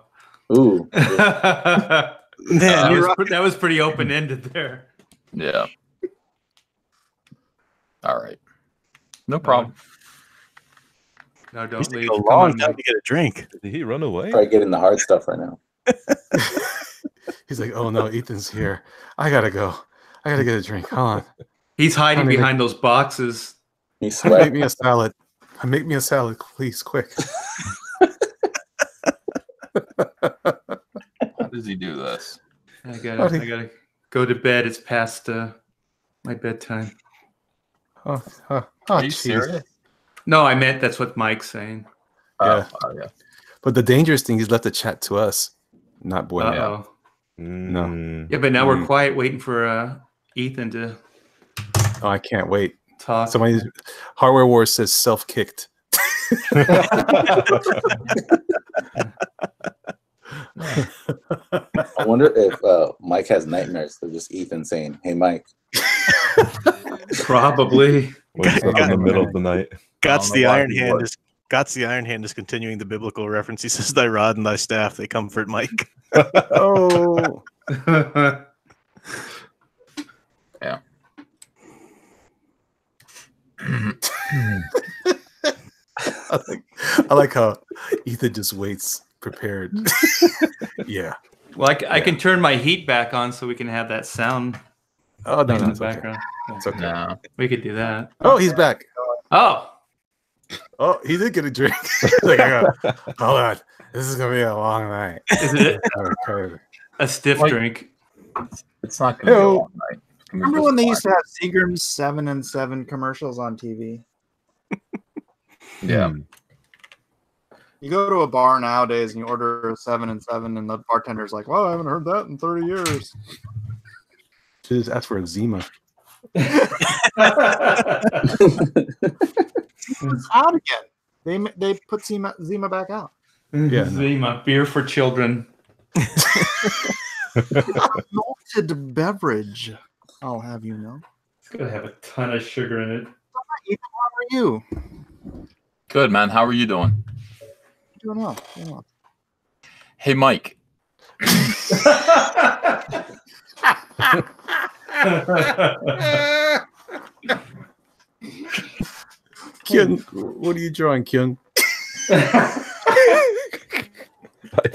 Speaker 6: Ooh.
Speaker 5: that was pretty open ended there.
Speaker 8: Yeah. All right. No problem.
Speaker 5: No,
Speaker 4: It
Speaker 5: don't
Speaker 4: used to
Speaker 5: leave.
Speaker 4: take a
Speaker 5: Come
Speaker 4: long
Speaker 5: on,
Speaker 4: time
Speaker 5: Mike.
Speaker 4: to get a drink.
Speaker 7: Did he run away?
Speaker 6: Try getting the hard stuff right now.
Speaker 3: he's like, oh no, Ethan's here. I gotta go. I gotta get a drink. Hold on.
Speaker 5: He's hiding
Speaker 3: Honey,
Speaker 5: behind those boxes.
Speaker 6: He's
Speaker 3: Make
Speaker 6: sweating.
Speaker 3: me a salad. Make me a salad, please, quick.
Speaker 8: How does he do this?
Speaker 5: I gotta go to bed. It's past my bedtime.
Speaker 3: Oh,
Speaker 8: Are you
Speaker 3: jeez.
Speaker 8: serious?
Speaker 5: No, I meant that's what Mike's saying.
Speaker 3: Yeah.
Speaker 8: Yeah.
Speaker 3: But the dangerous thing, he's left the chat to us, not boy.
Speaker 5: Uh-oh.
Speaker 3: No.
Speaker 5: Yeah, but now we're quiet, waiting for Ethan to
Speaker 3: Oh, I can't wait.
Speaker 5: talk.
Speaker 3: Somebody, Hardware Wars says self-kicked.
Speaker 6: I wonder if Mike has nightmares of just Ethan saying, "Hey, Mike."
Speaker 5: Probably.
Speaker 7: Wakes up in the middle of the night.
Speaker 4: God's
Speaker 8: know
Speaker 4: the
Speaker 8: why
Speaker 4: Iron
Speaker 8: he
Speaker 4: Hand
Speaker 8: would.
Speaker 4: is God's the Iron Hand is continuing the biblical reference. He says, "Thy rod and thy staff they comfort Mike."
Speaker 3: Oh.
Speaker 8: Yeah.
Speaker 3: I like how Ethan just waits prepared. Yeah.
Speaker 5: Well, I can turn my heat back on so we can have that sound
Speaker 3: Oh, no,
Speaker 5: in
Speaker 3: no,
Speaker 5: the
Speaker 3: it's okay.
Speaker 5: background.
Speaker 3: It's okay.
Speaker 8: No.
Speaker 5: We could do that.
Speaker 3: Oh, he's back.
Speaker 5: Oh,
Speaker 3: Oh, he did get a drink. Like, hold on. This is going to be a long night.
Speaker 5: is it
Speaker 3: Okay.
Speaker 5: a stiff
Speaker 8: Like-
Speaker 5: drink?
Speaker 8: It's not going to be a
Speaker 3: Hey-o.
Speaker 8: long night. It's gonna be
Speaker 1: Remember
Speaker 8: just
Speaker 1: when they
Speaker 8: fine.
Speaker 1: used to have Seagram's 7 and 7 commercials on TV?
Speaker 8: Yeah.
Speaker 1: You go to a bar nowadays and you order a 7 and 7, and the bartender's like, "Well, I haven't heard that in 30 years."
Speaker 3: Should just ask for a Zima.
Speaker 1: It's out again. They put Zima back out.
Speaker 3: Yeah, no.
Speaker 5: Zima, beer for children.
Speaker 1: Malted beverage. I'll have you know.
Speaker 5: It's gonna have a ton of sugar in it.
Speaker 1: Ethan, how are you?
Speaker 8: Good, man. How are you doing?
Speaker 1: Doing well. Doing well.
Speaker 8: Hey, Mike.
Speaker 3: Kyung, what are you drawing, Kyung?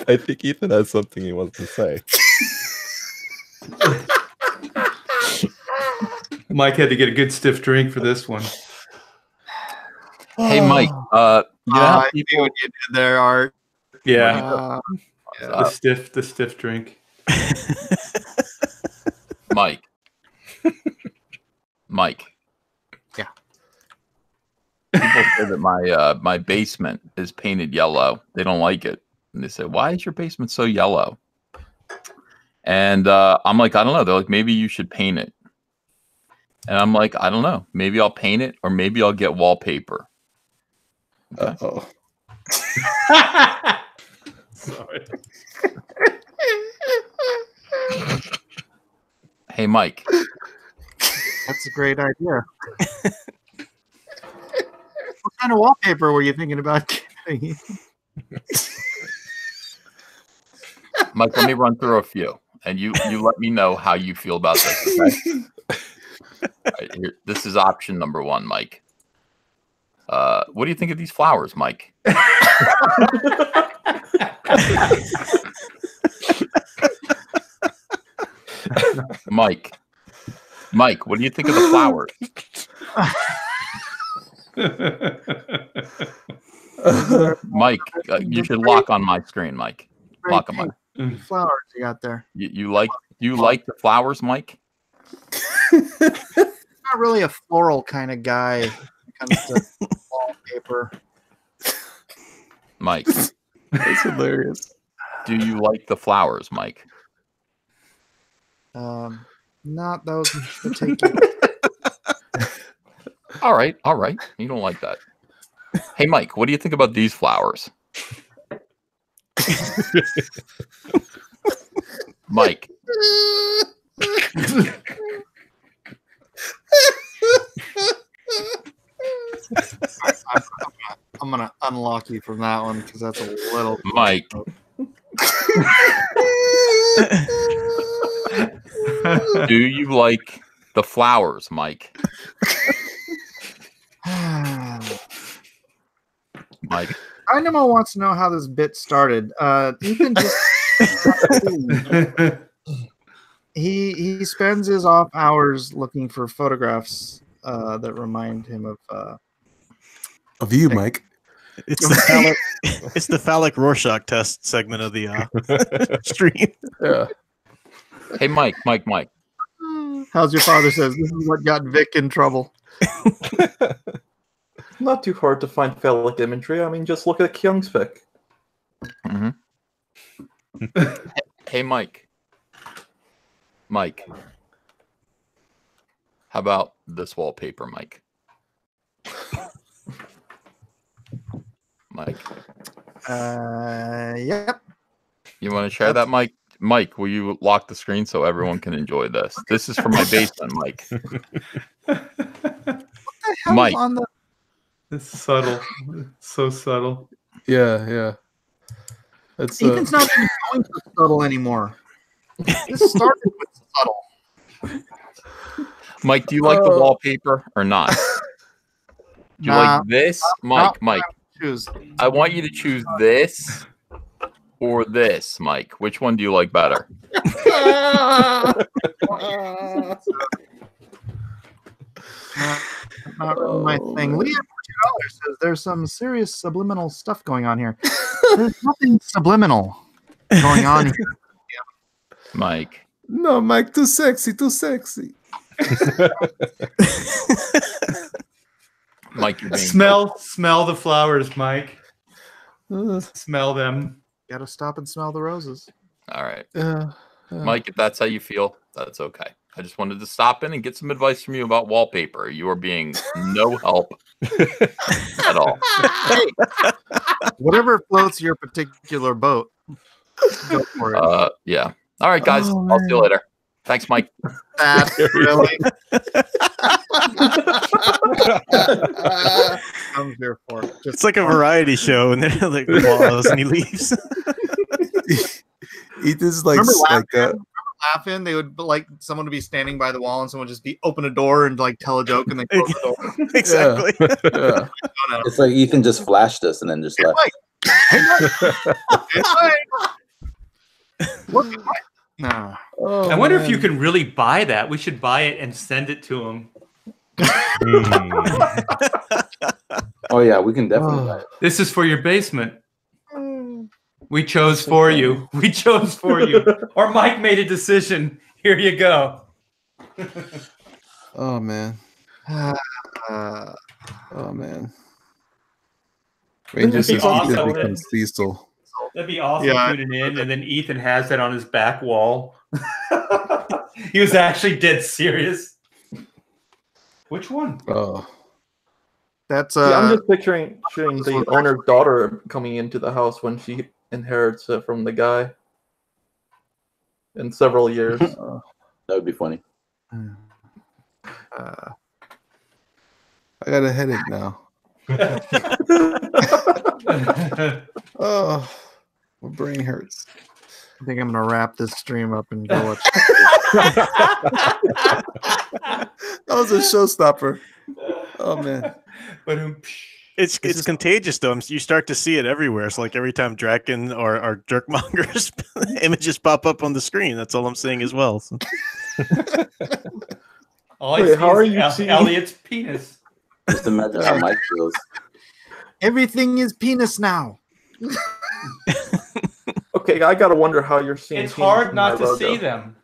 Speaker 7: I think Ethan has something he wants to say.
Speaker 9: Mike had to get a good stiff drink for this one.
Speaker 8: Hey, Mike. You know how
Speaker 1: I see what you did there, Art.
Speaker 9: Yeah,
Speaker 8: uh,
Speaker 9: the stiff drink.
Speaker 8: Mike. Mike.
Speaker 1: Yeah.
Speaker 8: People say that my basement is painted yellow. They don't like it. And they say, why is your basement so yellow? And I'm like, I don't know. They're like, maybe you should paint it. And I'm like, I don't know. Maybe I'll paint it, or maybe I'll get wallpaper. Okay.
Speaker 9: Uh-oh. Sorry.
Speaker 8: Hey, Mike.
Speaker 1: That's a great idea. What kind of wallpaper were you thinking about getting?
Speaker 8: Mike, let me run through a few, and you let me know how you feel about this. Okay? All right, here, this is option number 1, Mike. What do you think of these flowers, Mike? Mike, what do you think of the flowers? Mike, you should lock on my screen, Mike. Lock on my
Speaker 1: flowers you got there.
Speaker 8: You like the flowers, Mike?
Speaker 1: Not really a floral kind of guy when it comes to wallpaper.
Speaker 8: Mike.
Speaker 3: That's hilarious.
Speaker 8: Do you like the flowers, Mike?
Speaker 1: Not those in particular.
Speaker 8: All right. You don't like that. Hey, Mike, what do you think about these flowers? Mike.
Speaker 1: I'm gonna unlock you from that one because that's a little.
Speaker 8: Mike. Do you like the flowers, Mike? Mike.
Speaker 1: Dynamo wants to know how this bit started. Ethan just he spends his off hours looking for photographs that remind him
Speaker 3: of you, Mike.
Speaker 4: It's the phallic Rorschach test segment of the stream.
Speaker 8: Yeah. Hey, Mike.
Speaker 1: How's your father says? This is what got Vic in trouble.
Speaker 2: Not too hard to find phallic imagery. I mean, just look at Kyung's fic.
Speaker 8: Mm-hmm. Hey, Mike. How about this wallpaper, Mike? Mike.
Speaker 1: Yep.
Speaker 8: You want to share that, Mike? Mike, will you lock the screen so everyone can enjoy this? This is for my basement, Mike.
Speaker 1: What the hell
Speaker 8: Mike.
Speaker 1: is on the?
Speaker 9: It's subtle. It's so subtle.
Speaker 3: Yeah. That's
Speaker 1: Ethan's not even going for subtle anymore. This started with subtle.
Speaker 8: Mike, do you like the wallpaper or not? Do you like this? Mike,
Speaker 1: Choose.
Speaker 8: I want you to choose this or this, Mike. Which one do you like better?
Speaker 1: Not really my thing. Leah for $2 says there's some serious subliminal stuff going on here. There's nothing subliminal going on here.
Speaker 8: Mike.
Speaker 3: No, Mike, too sexy.
Speaker 8: Mike, you're being
Speaker 9: Smell the flowers, Mike. Smell them.
Speaker 1: Gotta stop and smell the roses.
Speaker 8: All right. Mike, if that's how you feel, that's okay. I just wanted to stop in and get some advice from you about wallpaper. You are being no help at all.
Speaker 1: Hey, whatever floats your particular boat. Go for it.
Speaker 8: Yeah. All right, guys. I'll see you later. Thanks, Mike.
Speaker 1: That really comes here for.
Speaker 4: It's like a variety show, and they're like, "Walls," and he leaves.
Speaker 3: Ethan's like,
Speaker 1: remember laughing? They would like someone would be standing by the wall, and someone would just be open a door and like tell a joke, and then close the door.
Speaker 4: Exactly.
Speaker 3: Yeah.
Speaker 6: It's like Ethan just flashed us and then just left.
Speaker 1: Look, Nah.
Speaker 7: Oh,
Speaker 9: I wonder if you
Speaker 7: man.
Speaker 9: can really buy that. We should buy it and send it to him.
Speaker 6: Oh yeah, we can definitely buy it.
Speaker 9: This is for your basement. We chose for you. We chose for you. Or Mike made a decision. Here you go.
Speaker 3: Oh man.
Speaker 1: Uh,
Speaker 3: Oh man. Rangers
Speaker 9: That'd
Speaker 3: says
Speaker 9: be
Speaker 3: he's gonna
Speaker 9: awesome.
Speaker 3: become Cecil.
Speaker 9: That'd be awesome
Speaker 1: Yeah.
Speaker 9: tuning in, and then Ethan has that on his back wall. He was actually dead serious. Which one?
Speaker 3: Oh.
Speaker 1: that's
Speaker 2: Yeah, I'm just picturing the owner's daughter coming into the house when she inherits it from the guy in several years.
Speaker 6: That would be funny.
Speaker 3: I got a headache now. Oh, my brain hurts.
Speaker 1: I think I'm gonna wrap this stream up and go watch.
Speaker 3: That was a showstopper. Oh man.
Speaker 9: But
Speaker 4: It's contagious though. You start to see it everywhere. It's like every time Draken or Jerkmonger's images pop up on the screen. That's all I'm saying as well. So.
Speaker 9: all I
Speaker 2: Wait,
Speaker 9: see
Speaker 2: how are
Speaker 9: is
Speaker 2: you seeing-
Speaker 9: Elliot's penis.
Speaker 6: Just imagine how Mike feels.
Speaker 1: Everything is penis now.
Speaker 2: Okay, I gotta wonder how you're seeing.
Speaker 9: It's
Speaker 2: penis
Speaker 9: hard
Speaker 2: in
Speaker 9: not
Speaker 2: my
Speaker 9: to see
Speaker 2: logo.
Speaker 9: them.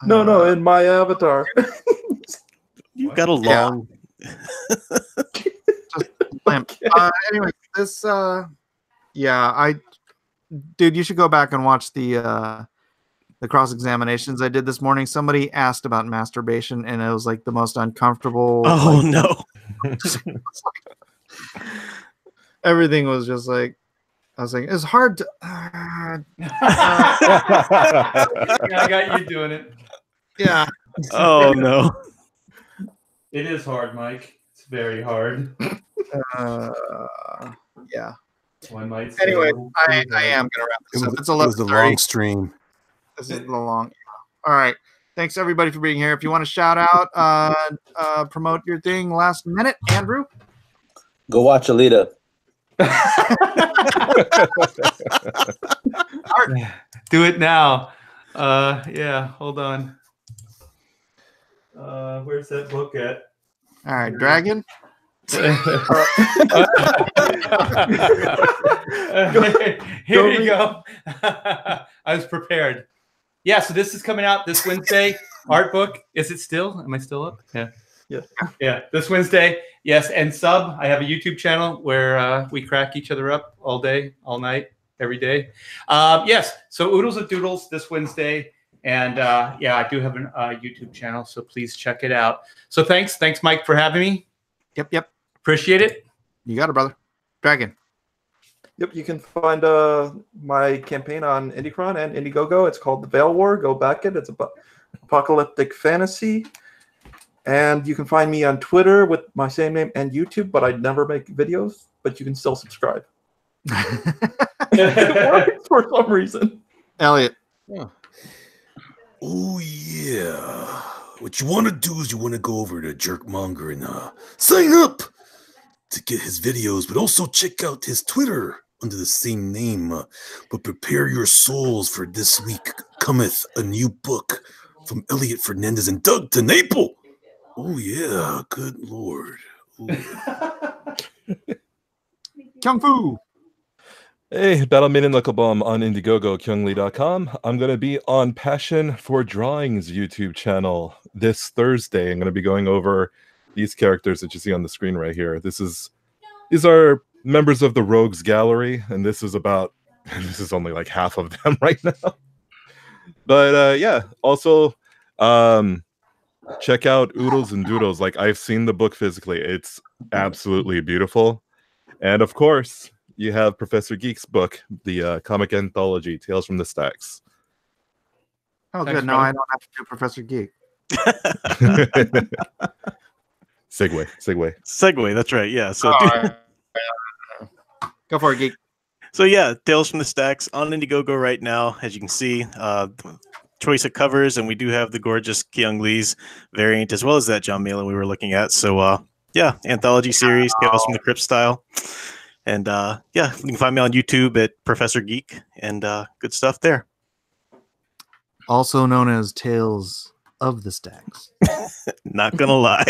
Speaker 2: No, in my avatar.
Speaker 4: You've got a long.
Speaker 1: Lamp. Anyway, this dude, you should go back and watch the cross examinations I did this morning. Somebody asked about masturbation, and it was like the most uncomfortable.
Speaker 4: Oh
Speaker 1: like,
Speaker 4: no!
Speaker 1: everything was just like, I was like, it's hard to.
Speaker 9: Yeah, I got you doing it.
Speaker 1: Yeah.
Speaker 4: Oh no!
Speaker 9: It is hard, Mike. It's very hard.
Speaker 1: Yeah.
Speaker 9: One might say
Speaker 1: Anyway,
Speaker 9: oh,
Speaker 1: I
Speaker 9: please,
Speaker 1: am gonna wrap this up. It's
Speaker 3: It was a
Speaker 1: 11:30.
Speaker 3: long stream.
Speaker 1: This is the long. All right. Thanks everybody for being here. If you want to shout out, promote your thing last minute, Andrew.
Speaker 6: Go watch Alita.
Speaker 9: Do it now. Yeah, hold on. Where's that book at?
Speaker 1: All right, Dragon.
Speaker 9: Here you go. I was prepared. Yeah, so this is coming out this Wednesday. Art book. Is it still? Am I still up? Yeah.
Speaker 2: Yeah.
Speaker 9: Yeah, this Wednesday. Yes, and sub. I have a YouTube channel where we crack each other up all day, all night, every day. Yes, so Oodles of Doodles this Wednesday. And yeah, I do have a YouTube channel, so please check it out. So thanks, Mike, for having me.
Speaker 1: Yep.
Speaker 9: Appreciate it.
Speaker 1: You got it, brother. Dragon.
Speaker 2: Yep, you can find my campaign on Indiecron and Indiegogo. It's called The Veil War. Go back it. It's about apocalyptic fantasy. And you can find me on Twitter with my same name and YouTube, but I never make videos, but you can still subscribe. It works for some reason.
Speaker 1: Elliot.
Speaker 10: Oh yeah. What you want to do is you want to go over to Jerkmonger and sign up to get his videos, but also check out his Twitter under the same name. But prepare your souls, for this week cometh a new book from Elliot Fernandez and Doug TeNapel. Oh yeah, good lord.
Speaker 1: Kung Fu.
Speaker 7: Hey, Battle Maiden Knuckle Bomb on Indiegogo, Kyunglee.com. I'm going to be on Passion for Drawings YouTube channel this Thursday. I'm going to be going over these characters that you see on the screen right here. These are members of the Rogues Gallery, and this is only like half of them right now. But yeah, also check out Oodles and Doodles. Like, I've seen the book physically. It's absolutely beautiful. And of course, you have Professor Geek's book, the comic anthology, Tales from the Stacks.
Speaker 1: Oh,
Speaker 9: Thanks,
Speaker 1: good. Now
Speaker 9: brother.
Speaker 1: I don't have to do Professor Geek.
Speaker 7: Segue.
Speaker 4: That's right. Yeah. So.
Speaker 1: All right. Go for it, Geek.
Speaker 4: So yeah, Tales from the Stacks on Indiegogo right now, as you can see. Choice of covers, and we do have the gorgeous Kyung Lee's variant as well as that John Malin we were looking at. So yeah, anthology series, Tales from the Crypt style. And yeah, you can find me on YouTube at Professor Geek, and good stuff there.
Speaker 1: also known as Tales of the Stacks.
Speaker 4: Not gonna lie.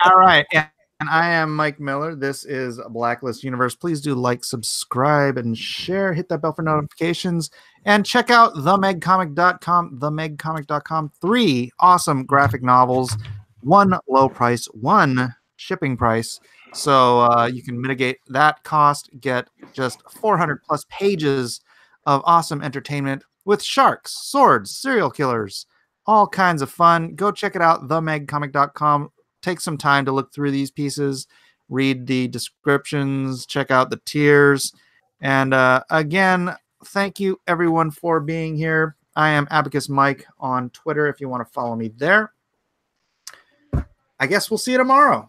Speaker 1: All right. And I am Mike Miller. This is Blacklist Universe. Please do like, subscribe, and share. Hit that bell for notifications. And check out themegcomic.com. Themegcomic.com. 3 awesome graphic novels. 1 low price, 1 shipping price. So you can mitigate that cost. Get just 400 plus pages of awesome entertainment with sharks, swords, serial killers, all kinds of fun. Go check it out. Themegcomic.com. Take some time to look through these pieces, read the descriptions, check out the tiers. And again, thank you everyone for being here. I am Abacus Mike on Twitter if you want to follow me there. I guess we'll see you tomorrow.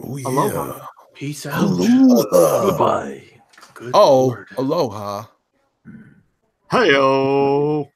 Speaker 10: Oh, yeah.
Speaker 1: Aloha.
Speaker 9: Peace out.
Speaker 10: Aloha.
Speaker 9: Goodbye. Good
Speaker 10: Oh,
Speaker 9: Lord.
Speaker 10: aloha.
Speaker 1: Hey-o.